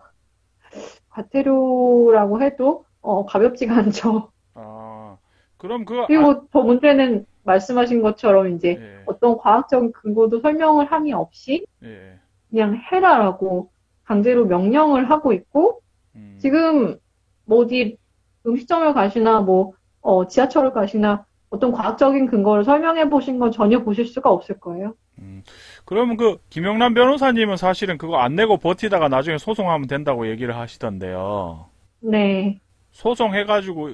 과태료라고 해도 가볍지가 않죠. 아, 그럼 그리고 더 문제는 말씀하신 것처럼 이제 예, 어떤 과학적인 근거도 설명을 함이 없이 예, 그냥 해라라고 강제로 명령을 하고 있고 음, 지금 뭐 어디 음식점을 가시나 뭐 지하철을 가시나 어떤 과학적인 근거를 설명해 보신 건 전혀 보실 수가 없을 거예요. 그러면 그 김영란 변호사님은 사실은 그거 안 내고 버티다가 나중에 소송하면 된다고 얘기를 하시던데요. 네. 소송해가지고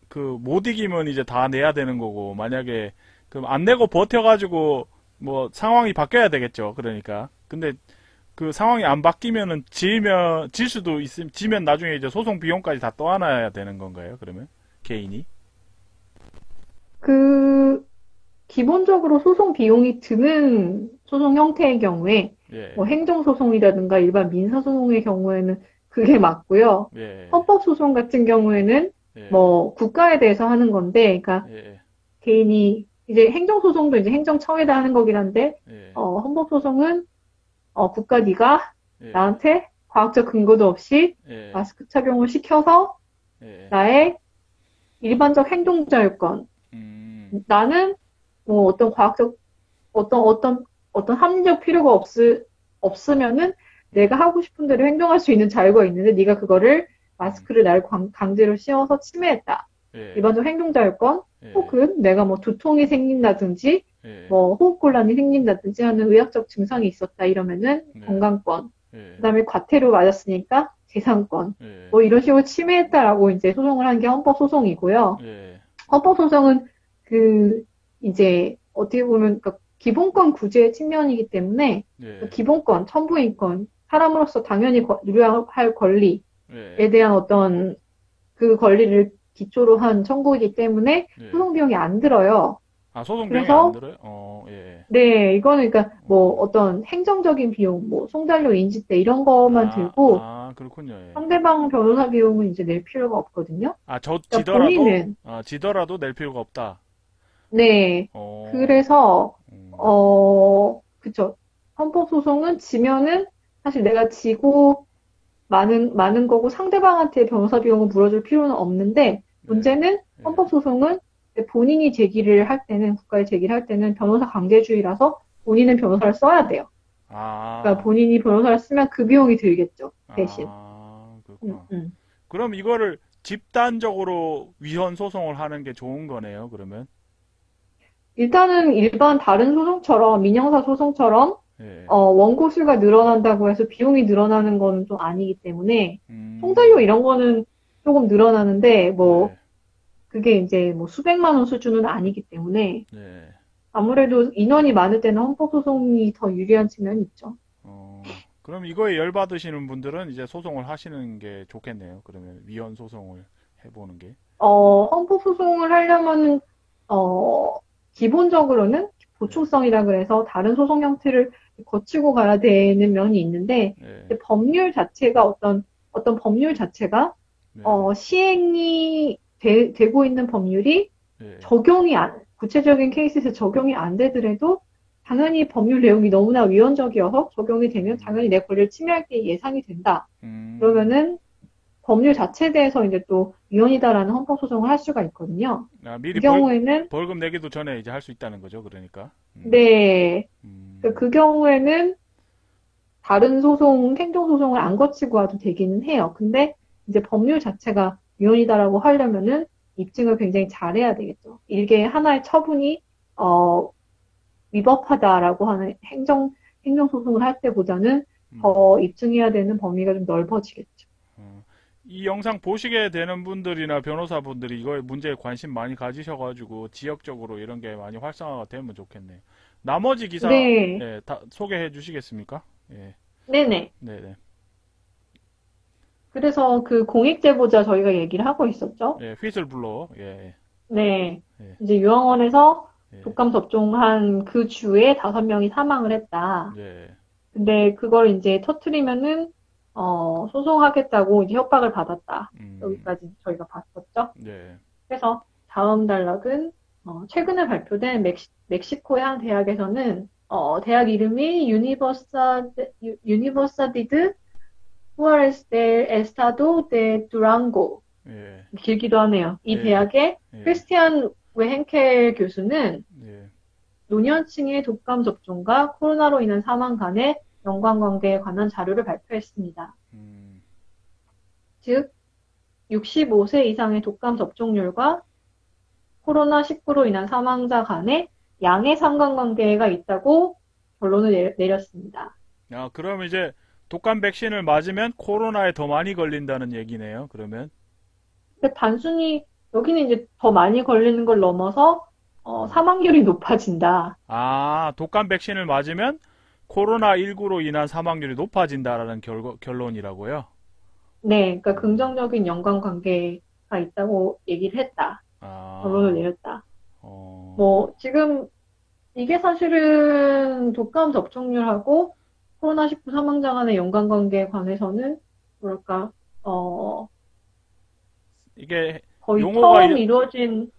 그 못 이기면 이제 다 내야 되는 거고 만약에 그럼 안 내고 버텨가지고 뭐 상황이 바뀌어야 되겠죠. 그러니까 근데 그 상황이 안 바뀌면은 질 수도 있음 지면 나중에 이제 소송 비용까지 다 떠안아야 되는 건가요? 그러면 개인이? 그 기본적으로 소송 비용이 드는 소송 형태의 경우에 뭐 예, 행정소송이라든가 일반 민사소송의 경우에는 그게 맞고요. 예, 헌법소송 같은 경우에는 예, 뭐 국가에 대해서 하는 건데, 그러니까 예, 개인이 이제 행정소송도 이제 행정청에다 하는 거긴 한데, 예, 헌법소송은 국가 네가 예, 나한테 과학적 근거도 없이 예, 마스크 착용을 시켜서 예, 나의 일반적 행동자유권, 나는 뭐 어떤 과학적 어떤 합리적 필요가 없으면은 내가 하고 싶은 대로 행동할 수 있는 자유가 있는데 네가 그거를 마스크를 날 강제로 씌워서 침해했다. 예, 일반적 행동자유권 예, 혹은 내가 뭐 두통이 생긴다든지 예, 뭐 호흡곤란이 생긴다든지 하는 의학적 증상이 있었다 이러면은 예, 건강권. 예, 그다음에 과태료 맞았으니까 재산권. 예, 뭐 이런 식으로 침해했다라고 이제 소송을 한 게 헌법소송이고요. 예, 헌법소송은 그 이제 어떻게 보면 그러니까 기본권 구제의 측면이기 때문에 그 예, 기본권, 천부인권, 사람으로서 당연히 누려야 할 권리에 예, 대한 어떤 그 권리를 기초로 한 청구이기 때문에 예. 소송 비용이 안 들어요. 아, 소송 비용이 안 그래서 들어요? 예. 네, 이거는 그러니까 뭐 어, 어떤 행정적인 비용, 뭐 송달료 인지대 이런 것만 들고 그렇군요. 예. 상대방 변호사 비용은 이제 낼 필요가 없거든요. 아, 그러니까 지더라도, 본인은 지더라도 낼 필요가 없다. 네. 어, 그래서, 음, 그쵸. 헌법소송은 지면은 사실 내가 지고 많은 거고 상대방한테 변호사 비용을 물어줄 필요는 없는데 예, 문제는 예. 헌법소송은 본인이 제기를 할 때는, 국가에 제기를 할 때는 변호사 강제주의라서 본인은 변호사를 써야 돼요. 그러니까 아, 본인이 변호사를 쓰면 그 비용이 들겠죠. 대신. 그렇구나. 음. 그럼 이거를 집단적으로 위헌 소송을 하는 게 좋은 거네요, 그러면? 일단은 일반 다른 소송처럼, 민형사 소송처럼, 예. 원고 수가 늘어난다고 해서 비용이 늘어나는 거는 좀 아니기 때문에, 음, 송달료 이런 거는 조금 늘어나는데, 뭐, 네, 그게 이제 뭐 수백만 원 수준은 아니기 때문에, 네. 아무래도 인원이 많을 때는 헌법소송이 더 유리한 측면이 있죠. 그럼 이거에 열받으시는 분들은 이제 소송을 하시는 게 좋겠네요. 그러면 위헌 소송을 해보는 게. 헌법소송을 하려면은, 어, 기본적으로는 네, 보충성이라 그래서 다른 소송 형태를 거치고 가야 되는 면이 있는데, 네, 이제 법률 자체가 어떤 법률 자체가, 네, 시행이 되고 있는 법률이 네. 구체적인 케이스에서 적용이 안 되더라도, 당연히 법률 내용이 너무나 위헌적이어서 적용이 되면 당연히 음, 내 권리를 침해할 게 예상이 된다. 음. 그러면은 법률 자체에 대해서 이제 또 위헌이다라는 헌법소송을 할 수가 있거든요. 아, 그 미리 경우에는, 벌금 내기도 전에 이제 할 수 있다는 거죠. 그러니까. 네, 음, 그 경우에는 다른 행정소송을 안 거치고 와도 되기는 해요. 근데 이제 법률 자체가 위헌이다라고 하려면은 입증을 굉장히 잘해야 되겠죠. 이게 하나의 처분이, 어, 위법하다라고 하는 행정소송을 할 때보다는 음. 더 입증해야 되는 범위가 좀 넓어지겠죠. 어, 이 영상 보시게 되는 분들이나 변호사분들이 이거에 문제에 관심 많이 가지셔가지고 지역적으로 이런 게 많이 활성화가 되면 좋겠네요. 나머지 기사 네, 예, 다 소개해 주시겠습니까? 예, 네네. 네네. 그래서 그 공익제보자 저희가 얘기를 하고 있었죠. 예, 휘슬 블로어. 예, 네. 예, 이제 유황원에서 예, 독감 접종한 그 주에 5명이 사망을 했다. 예, 근데 그걸 이제 터트리면은, 소송하겠다고 이제 협박을 받았다. 음, 여기까지 저희가 봤었죠. 예, 그래서 다음 단락은, 최근에 발표된 멕시코의 한 대학에서는, 대학 이름이 Universidad Juárez del Estado de Durango. 예, 길기도 하네요. 이 예, 대학의 예, 크리스티안 웨헨켈 교수는 예, 노년층의 독감 접종과 코로나로 인한 사망 간의 연관관계에 관한 자료를 발표했습니다. 음, 즉, 65세 이상의 독감 접종률과 코로나19로 인한 사망자 간의 양의 상관관계가 있다고 결론을 내렸습니다. 아, 그럼 이제 독감 백신을 맞으면 코로나에 더 많이 걸린다는 얘기네요. 그러면 근데 단순히 여기는 이제 더 많이 걸리는 걸 넘어서 어. 사망률이 높아진다. 아, 독감 백신을 맞으면 코로나19로 인한 사망률이 높아진다라는 결론이라고요? 네, 그러니까 음, 긍정적인 연관관계가 있다고 얘기를 했다. 결론을 아, 내렸다. 어, 뭐, 지금 이게 사실은 독감 접종률하고 코로나19 사망자 간의 연관관계에 관해서는 뭐랄까, 어, 이게 거의 용어가, 처음 이루어진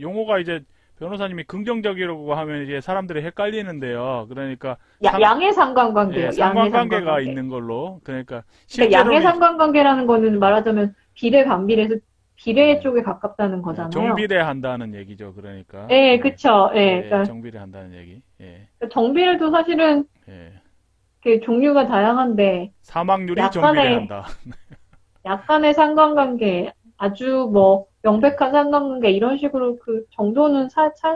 용어가 이제 변호사님이 긍정적이라고 하면 이제 사람들이 헷갈리는데요. 그러니까 양의 상관관계예요. 양의 상관관계가 상관관계. 있는 걸로. 그러니까 그러니까 양의 실제로는 상관관계라는 거는 말하자면 비례 반비례해서 비례 예, 쪽에 가깝다는 거잖아요. 정비례한다는 얘기죠. 그러니까 예, 그쵸. 예, 예, 그러니까 정비례한다는 얘기. 예, 정비례도 사실은 예. 종류가 다양한데 사망률이 약간의 정비례한다. 약간의 상관관계, 아주 뭐 명백한 상관관계 이런 식으로 그 정도는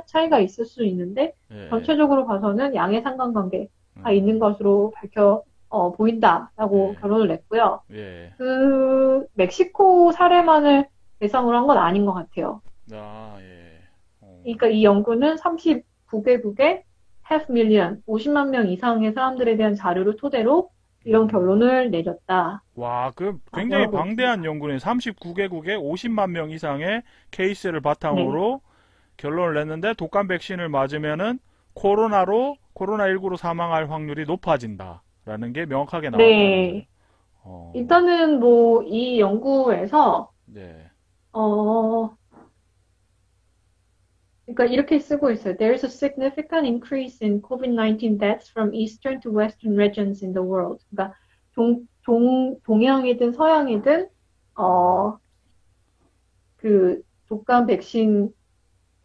차이가 있을 수 있는데 예, 전체적으로 봐서는 양의 상관관계가 있는 음, 것으로 보인다라고 예, 결론을 냈고요. 예. 그 멕시코 사례만을 대상으로 한 건 아닌 것 같아요. 아, 예. 그러니까 이 연구는 39개국의 half million, 50만 명 이상의 사람들에 대한 자료를 토대로 이런 음. 결론을 내렸다라고 와, 그 굉장히 하고 방대한 있습니다. 연구네. 39개국에 50만 명 이상의 케이스를 네. 바탕으로 결론을 냈는데 독감 백신을 맞으면은 코로나19로 사망할 확률이 높아진다라는 게 명확하게 나왔다는 거예요. 네. 어, 일단은 뭐 이 연구에서 네. 어 그러니까 이렇게 쓰고 있어요. There is a significant increase in COVID-19 deaths from eastern to western regions in the world. 그러니까 동양이든 서양이든 음, 어 그 독감 백신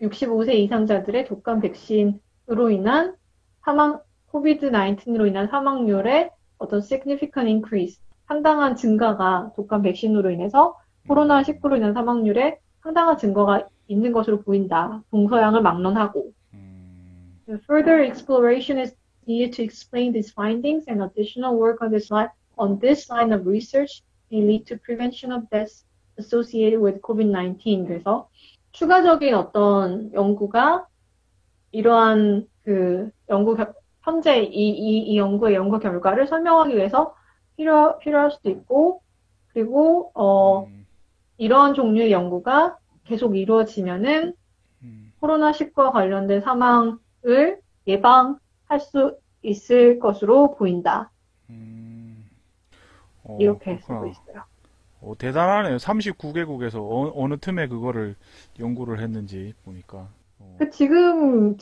65세 이상자들의 독감 백신으로 인한 사망 코비드 19으로 인한 사망률의 어떤 significant increase 상당한 증가가 독감 백신으로 인해서 음, 코로나19로 인한 사망률에 상당한 증거가 있는 것으로 보인다. 동서양을 막론하고. The further exploration is needed to explain these findings, and additional work on this line of research may lead to prevention of deaths associated with COVID-19. 그래서 추가적인 어떤 연구가 이러한 현재 이 연구의 연구 결과를 설명하기 위해서 필요할 수도 있고, 그리고, 이런 종류의 연구가 계속 이루어지면은 코로나19와 관련된 사망을 예방할 수 있을 것으로 보인다. 이렇게 쓰고 있어요. 대단하네요. 39개국에서 어느 틈에 그거를 연구를 했는지 보니까. 지금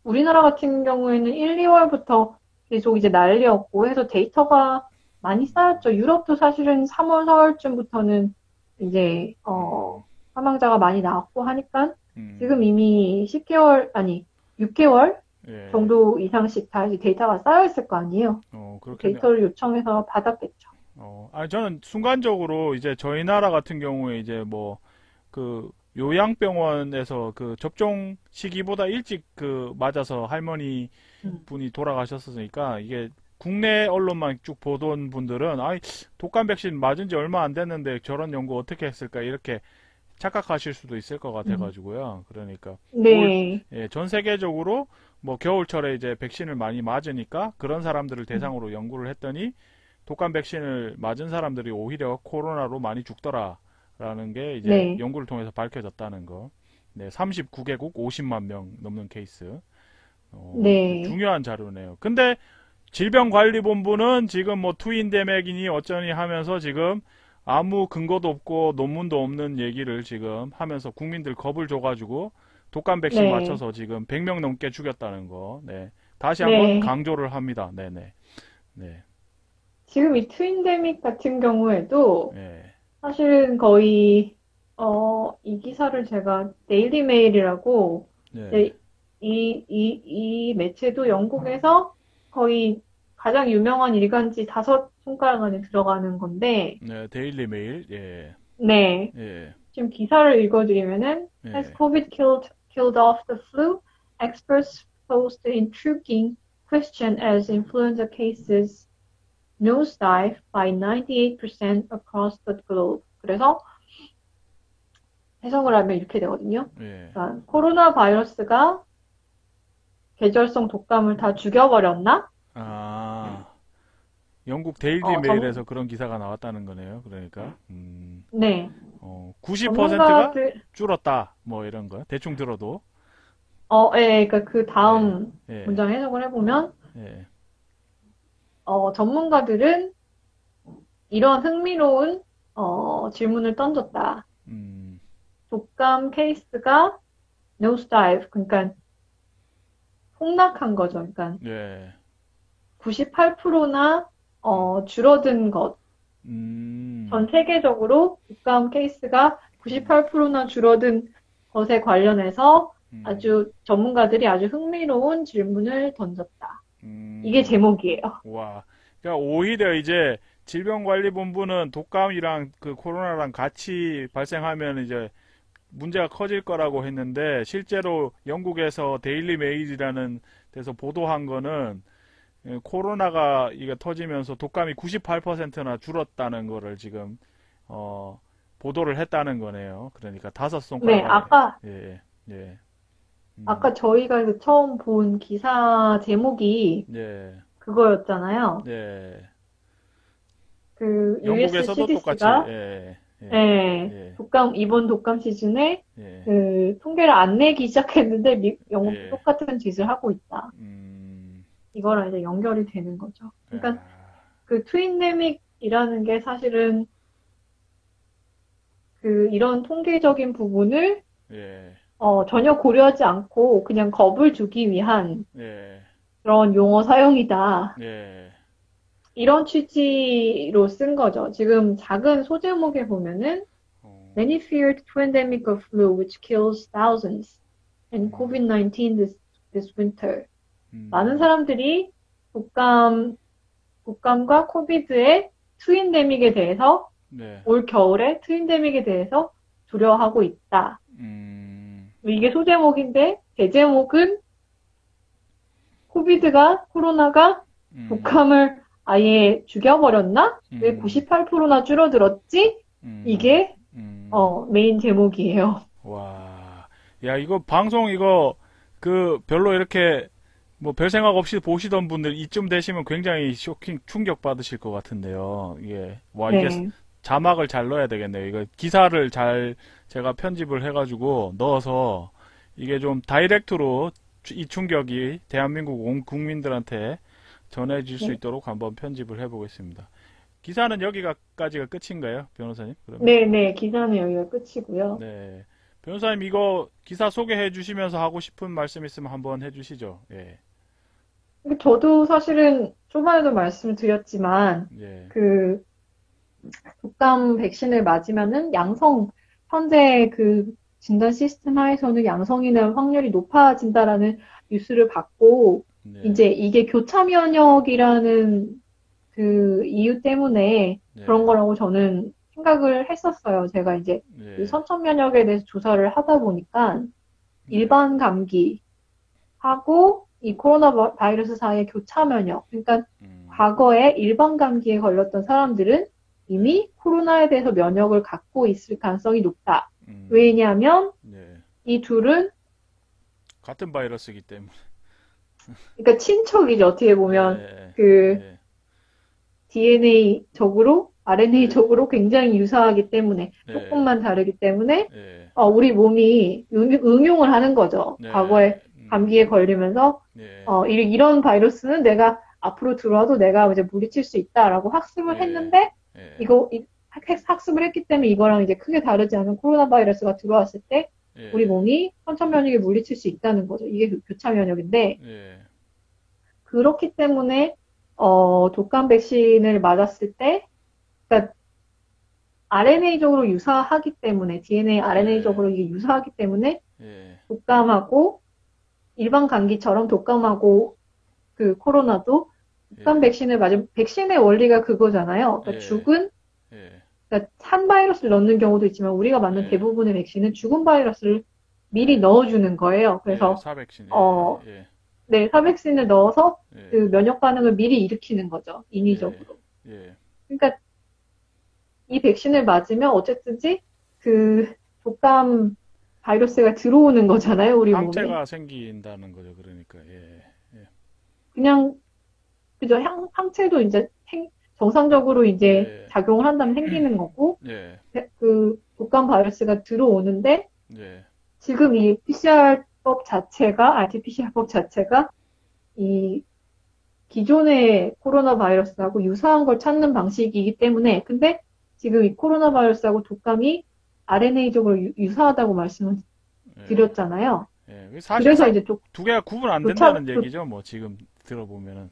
우리나라 같은 경우에는 1, 2월부터 계속 이제 난리였고 해서 데이터가 많이 쌓였죠. 유럽도 사실은 3월, 4월쯤부터는 이제, 사망자가 많이 나왔고 하니까 지금 이미 6개월 예. 정도 이상씩 다 이제 데이터가 쌓여있을 거 아니에요. 데이터를 요청해서 받았겠죠. 저는 순간적으로 이제 저희 나라 같은 경우에 이제 요양병원에서 접종 시기보다 일찍 맞아서 할머니 분이 돌아가셨으니까 이게 국내 언론만 쭉 보던 분들은 독감 백신 맞은 지 얼마 안 됐는데 저런 연구 어떻게 했을까 이렇게 착각하실 수도 있을 것 같아가지고요. 그러니까 네. 전 세계적으로 겨울철에 이제 백신을 많이 맞으니까 그런 사람들을 대상으로 연구를 했더니 독감 백신을 맞은 사람들이 오히려 코로나로 많이 죽더라라는 게 이제 네. 연구를 통해서 밝혀졌다는 거. 네, 39개국 50만 명 넘는 케이스. 네. 중요한 자료네요. 근데 질병관리본부는 지금 투인데믹이니 어쩌니 하면서 지금 아무 근거도 없고 논문도 없는 얘기를 지금 하면서 국민들 겁을 줘가지고 독감 백신 네. 맞춰서 지금 100명 넘게 죽였다는 거. 네. 다시 한번 강조를 합니다. 네네. 네. 지금 이 트윈데믹 같은 경우에도 네. 사실은 거의 이 기사를 제가 데일리 메일이라고 네. 이 매체도 영국에서 거의 가장 유명한 일간지 5손가락 안에 들어가는 건데 네, 데일리 메일. 예. 네. 예. 지금 기사를 읽어드리면은 Has COVID killed off the flu? Experts posed an intriguing question as influenza cases nosedive by 98% across the globe. 그래서 해석을 하면 이렇게 되거든요. 그러니까 코로나 바이러스가 계절성 독감을 다 죽여버렸나? 영국 데일리 메일에서 그런 기사가 나왔다는 거네요. 그러니까. 네. 90%가 줄었다. 이런 거. 대충 들어도. 그러니까 그 다음 문장 해석을 해보면, 전문가들은 이런 흥미로운, 질문을 던졌다. 독감 케이스가 nosedive, 그러니까 폭락한 거죠. 그러니까 98%나 줄어든 것. 전 세계적으로 독감 케이스가 98%나 줄어든 것에 관련해서 전문가들이 아주 흥미로운 질문을 던졌다. 이게 제목이에요. 와. 그러니까 오히려 이제 질병관리본부는 독감이랑 코로나랑 같이 발생하면 이제 문제가 커질 거라고 했는데 실제로 영국에서 데일리 메일이라는 데서 보도한 거는 코로나가 이게 터지면서 독감이 98%나 줄었다는 거를 지금 보도를 했다는 거네요. 그러니까 5손가락. 네, 아까 아까 저희가 처음 본 기사 제목이 그거였잖아요. 네. 영국에서도 똑같이. 이번 독감 시즌에 통계를 안 내기 시작했는데 영국도 똑같은 짓을 하고 있다. 이거랑 이제 연결이 되는 거죠. 그러니까 트윈데믹이라는 게 사실은 이런 통계적인 부분을 전혀 고려하지 않고 그냥 겁을 주기 위한 그런 용어 사용이다. 이런 취지로 쓴 거죠. 지금 작은 소제목에 보면은 Many feared pandemic of flu which kills thousands and COVID-19 this winter. 많은 사람들이 독감과 코비드의 트윈데믹에 대해서 올 겨울에 트윈데믹에 대해서 두려워하고 있다. 이게 소제목인데 대제목은 코로나가 음, 독감을 아예 죽여버렸나? 왜 음, 98%나 줄어들었지? 음, 이게, 음. 메인 제목이에요. 와, 야, 이거 방송 이거 별로 이렇게 뭐 별 생각 없이 보시던 분들 이쯤 되시면 굉장히 쇼킹 충격 받으실 것 같은데요. 이게 와 이게 네. 자막을 잘 넣어야 되겠네요. 이거 기사를 잘 제가 편집을 해가지고 넣어서 이게 좀 다이렉트로 이 충격이 대한민국 온 국민들한테 전해질 수 네. 있도록 한번 편집을 해보겠습니다. 기사는 여기까지가 끝인가요, 변호사님? 그러면? 네, 기사는 여기가 끝이고요. 네. 변호사님 이거 기사 소개해 주시면서 하고 싶은 말씀 있으면 한번 해주시죠. 예. 근데 저도 사실은 초반에도 말씀을 드렸지만, 예. 그, 독감 백신을 맞으면은 현재 그 진단 시스템 하에서는 양성인의 확률이 높아진다라는 뉴스를 받고, 네. 이제 이게 교차 면역이라는 그 이유 때문에 그런 네. 거라고 저는 생각을 했었어요. 제가 이제 그 네. 선천 면역에 대해서 조사를 하다 보니까 네. 일반 감기하고 이 코로나 바이러스 사이의 교차 면역, 그러니까 음. 과거에 일반 감기에 걸렸던 사람들은 네. 이미 코로나에 대해서 면역을 갖고 있을 가능성이 높다. 음. 왜냐하면 네. 이 둘은 같은 바이러스이기 때문에. 그러니까 친척이죠. 어떻게 보면 예. 그 예. DNA적으로, 예. RNA적으로 굉장히 유사하기 때문에, 예. 조금만 다르기 때문에, 예. 우리 몸이 응용을 하는 거죠. 네. 과거에 감기에 걸리면서, 예. 이런 바이러스는 내가 앞으로 들어와도 내가 이제 물리칠 수 있다라고 학습을 예. 했는데, 예. 이거, 학습을 했기 때문에 이거랑 이제 크게 다르지 않은 코로나 바이러스가 들어왔을 때, 우리 예. 몸이 선천 면역에 물리칠 수 있다는 거죠. 이게 교차 면역인데, 예. 그렇기 때문에 독감 백신을 맞았을 때, 그러니까 RNA적으로 유사하기 때문에, DNA 예. RNA적으로 이게 유사하기 때문에 예. 독감하고 일반 감기처럼 독감하고 그 코로나도 독감 예. 백신을 맞으면 백신의 원리가 그거잖아요. 그러니까 예. 예. 그러니까 산 바이러스를 넣는 경우도 있지만 우리가 맞는 예. 대부분의 백신은 죽은 바이러스를 미리 예. 넣어주는 거예요. 예. 그래서 사백신. 예. 어, 예. 네, 사백신을 넣어서 그 예. 면역 반응을 미리 일으키는 거죠. 예. 인위적으로. 예. 그러니까 이 백신을 맞으면 어쨌든지 그 독감 바이러스가 들어오는 거잖아요, 우리 몸에. 항체가 생긴다는 거죠. 그러니까. 예. 예. 그냥, 그죠. 항체도 이제 정상적으로 이제 예. 작용을 한다면 생기는 거고, 예. 그 독감 바이러스가 들어오는데, 예. 지금 이 PCR법 자체가, RT-PCR법 자체가 이 기존의 코로나 바이러스하고 유사한 걸 찾는 방식이기 때문에, 근데 지금 이 코로나 바이러스하고 독감이 RNA적으로 유사하다고 말씀을 예. 드렸잖아요. 예. 그래서 사실상 이제 두 개가 구분 안 교차, 된다는 얘기죠. 뭐 지금 들어보면은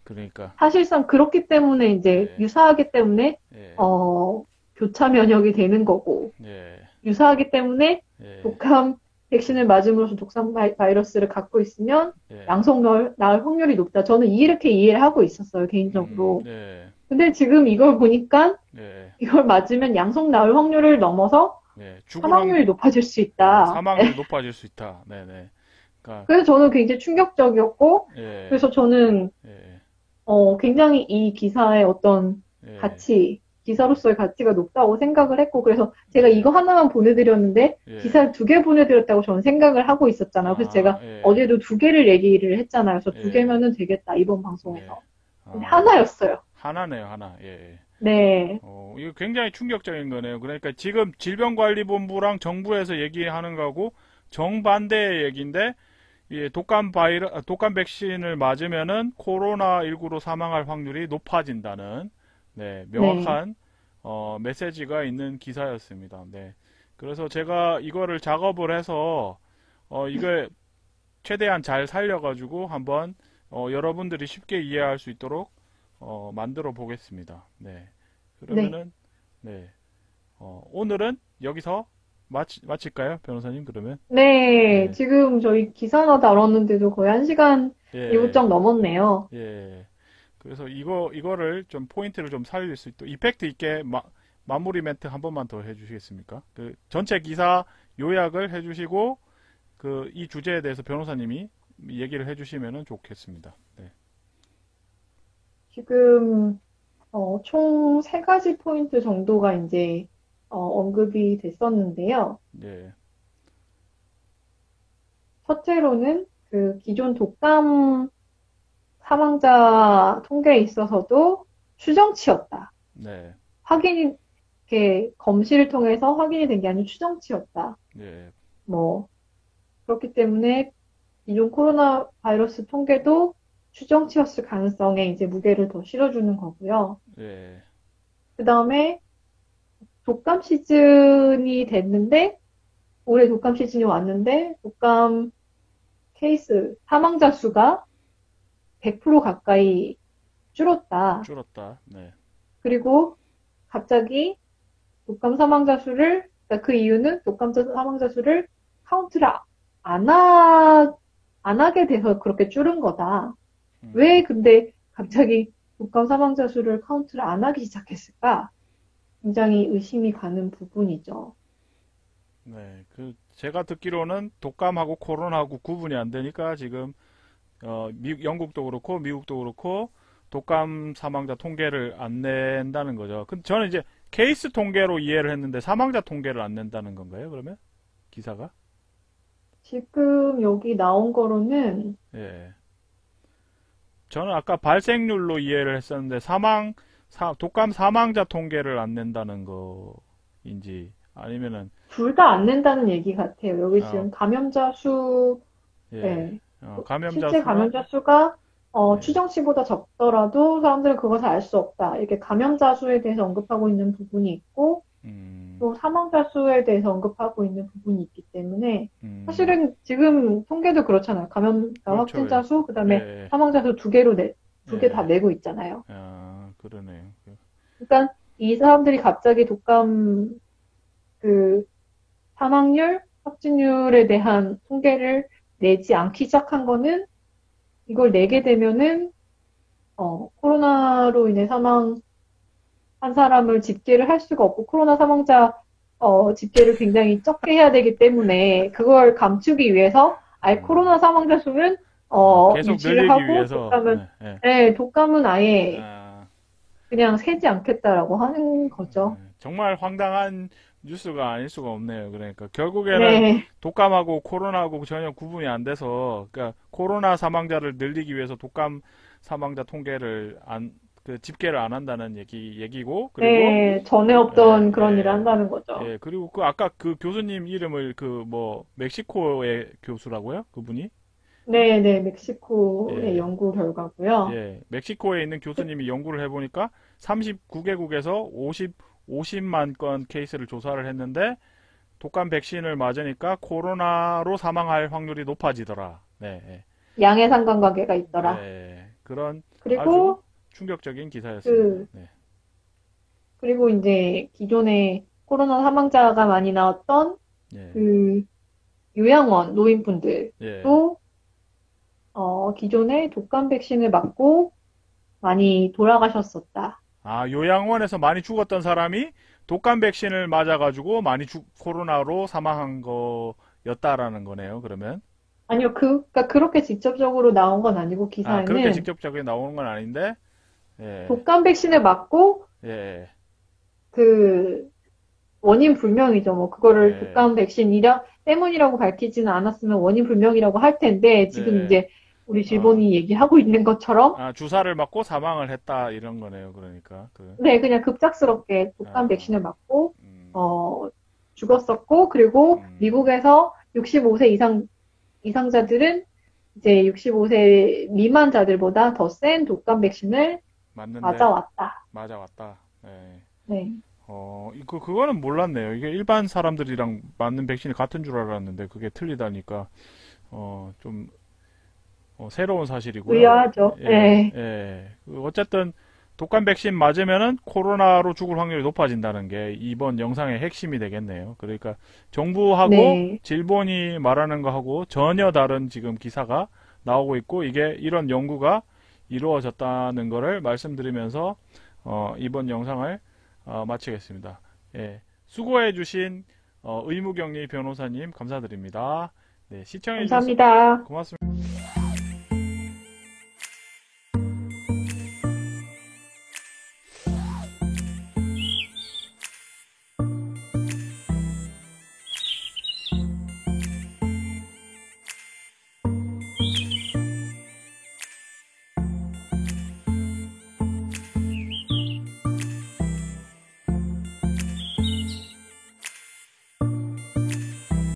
그러니까 사실상 그렇기 때문에 이제 예. 유사하기 때문에, 예. 어, 교차 면역이 되는 거고, 예. 유사하기 때문에 예. 독감 백신을 맞음으로써 독감 바이러스를 갖고 있으면 예. 양성 나을 확률이 높다. 저는 이렇게 이해를 하고 있었어요, 개인적으로. 예. 근데 지금 이걸 보니까 예. 이걸 맞으면 양성 나을 확률을 넘어서 예. 죽을 사망률이 높아질 수 아, 있다. 사망률이 높아질 수 있다. 네네. 그러니까 그래서 저는 굉장히 충격적이었고, 예. 그래서 저는 예. 굉장히 이 기사의 어떤 예. 기사로서의 가치가 높다고 생각을 했고, 그래서 제가 예. 이거 하나만 보내드렸는데, 예. 기사를 2개 보내드렸다고 저는 생각을 하고 있었잖아요. 그래서 아, 제가 예. 어제도 2개를 얘기를 했잖아요. 그래서 두 예. 개면은 되겠다, 이번 예. 방송에서. 근데 아, 하나였어요. 하나네요, 하나. 예. 네, 이거 굉장히 충격적인 거네요. 그러니까 지금 질병관리본부랑 정부에서 얘기하는 거하고 정반대의 얘기인데, 이 독감 백신을 맞으면은 코로나19로 사망할 확률이 높아진다는, 네, 네, 명확한, 메시지가 있는 기사였습니다. 네. 그래서 제가 이거를 작업을 해서, 이걸 최대한 잘 살려가지고 한번, 여러분들이 쉽게 이해할 수 있도록, 만들어 보겠습니다. 네. 네. 그러면은, 네. 오늘은 여기서 마칠까요? 변호사님, 그러면? 네, 네. 지금 저희 기사 하나 다뤘는데도 거의 1시간이 예. 훌쩍 넘었네요. 예. 그래서 이거를 좀 포인트를 좀 살릴 수 있도록 이펙트 있게 마무리 멘트 한 번만 더 해주시겠습니까? 그 전체 기사 요약을 해주시고 그 이 주제에 대해서 변호사님이 얘기를 해주시면 좋겠습니다. 네. 지금 총 세 가지 포인트 정도가 이제 언급이 됐었는데요. 예. 첫째로는 그 기존 독감 사망자 통계에 있어서도 추정치였다. 네. 확인이 이렇게 검시를 통해서 확인이 된 게 아닌 추정치였다. 예. 뭐 그렇기 때문에 기존 코로나 바이러스 통계도 추정치였을 가능성에 이제 무게를 더 실어주는 거고요. 예. 그 다음에 독감 시즌이 됐는데, 올해 독감 시즌이 왔는데, 독감 케이스, 사망자 수가 100% 가까이 줄었다. 줄었다. 네. 그리고 갑자기 독감 사망자 수를, 그러니까 그 이유는 독감 사망자 수를 카운트를 안, 안 하게 돼서 그렇게 줄은 거다. 왜 근데 갑자기 독감 사망자 수를 카운트를 안 하기 시작했을까? 굉장히 의심이 가는 부분이죠. 네. 제가 듣기로는 독감하고 코로나하고 구분이 안 되니까 지금, 영국도 그렇고, 미국도 그렇고, 독감 사망자 통계를 안 낸다는 거죠. 근데 저는 이제 케이스 통계로 이해를 했는데 사망자 통계를 안 낸다는 건가요, 그러면? 기사가? 지금 여기 나온 거로는 예. 저는 아까 발생률로 이해를 했었는데 독감 사망자 통계를 안 낸다는 거인지 아니면은 둘 다 안 낸다는 얘기 같아요. 여기 아, 지금 감염자 수, 예. 네. 감염자 실제 수가 감염자 수가 네. 추정치보다 적더라도 사람들은 그것을 알 수 없다. 이렇게 감염자 수에 대해서 언급하고 있는 부분이 있고, 또 사망자 수에 대해서 언급하고 있는 부분이 있기 때문에 사실은 지금 통계도 그렇잖아요. 감염자 그렇죠. 확진자 수, 그다음에 예. 사망자 수 두 개로 두 개 다 예. 내고 있잖아요. 아, 그러네요. 그러니까 이 사람들이 갑자기 독감 그 사망률, 확진율에 대한 통계를 내지 않기 시작한 거는 이걸 내게 되면은 코로나로 인해 사망한 사람을 집계를 할 수가 없고 코로나 사망자 집계를 굉장히 적게 해야 되기 때문에 그걸 감추기 위해서 아예 코로나 사망자 수는 계속 유지를 늘리기 하고 위해서 독감은 네. 네, 독감은 아예 아, 그냥 세지 않겠다라고 하는 거죠. 정말 황당한 뉴스가 아닐 수가 없네요. 그러니까 결국에는 네, 독감하고 코로나하고 전혀 구분이 안 돼서 그러니까 코로나 사망자를 늘리기 위해서 독감 사망자 통계를 집계를 안 한다는 얘기고 그리고 네, 전에 없던 그런 일을 한다는 거죠. 그리고 아까 그 교수님 이름을 멕시코의 교수라고요? 그분이? 네, 네, 멕시코의 예. 연구 결과고요. 예. 멕시코에 있는 교수님이 연구를 해보니까 39개국에서 50만 건 케이스를 조사를 했는데 독감 백신을 맞으니까 코로나로 사망할 확률이 높아지더라. 네. 양의 상관관계가 있더라. 네. 그런 아주 그리고 충격적인 기사였습니다. 네. 그리고 이제 기존에 코로나 사망자가 많이 나왔던 예. 그 요양원 노인분들도 예. 기존에 독감 백신을 맞고 많이 돌아가셨었다. 아, 요양원에서 많이 죽었던 사람이 독감 백신을 맞아가지고 코로나로 사망한 거였다라는 거네요, 그러면? 아니요, 그러니까 그렇게 직접적으로 나온 건 아니고 아, 그렇게 기사에는 직접적으로 나오는 건 아닌데, 예. 독감 백신을 맞고 예. 그 원인 불명이죠. 뭐 그거를 예. 독감 때문이라고 밝히지는 않았으면 원인 불명이라고 할 텐데 지금 네. 이제 우리 질본이 얘기하고 있는 것처럼 아, 주사를 맞고 사망을 했다, 이런 거네요, 그러니까. 네, 그냥 급작스럽게 독감 아, 백신을 맞고 죽었었고 그리고 미국에서 65세 이상자들은 이제 65세 미만자들보다 더 센 독감 백신을 맞는데, 맞아왔다. 맞아왔다. 네. 네. 그거는 몰랐네요. 이게 일반 사람들이랑 맞는 백신이 같은 줄 알았는데, 그게 틀리다니까, 좀, 새로운 사실이고요. 의아하죠. 예, 네. 예. 어쨌든, 독감 백신 맞으면은 코로나로 죽을 확률이 높아진다는 게 이번 영상의 핵심이 되겠네요. 그러니까 정부하고 네. 질본이 말하는 거하고 전혀 다른 지금 기사가 나오고 있고 이게 이런 연구가 이루어졌다는 거를 말씀드리면서 이번 영상을 마치겠습니다. 예. 수고해 주신 의무격리 변호사님 감사드립니다. 네, 시청해 주셔서 감사합니다. 고맙습니다.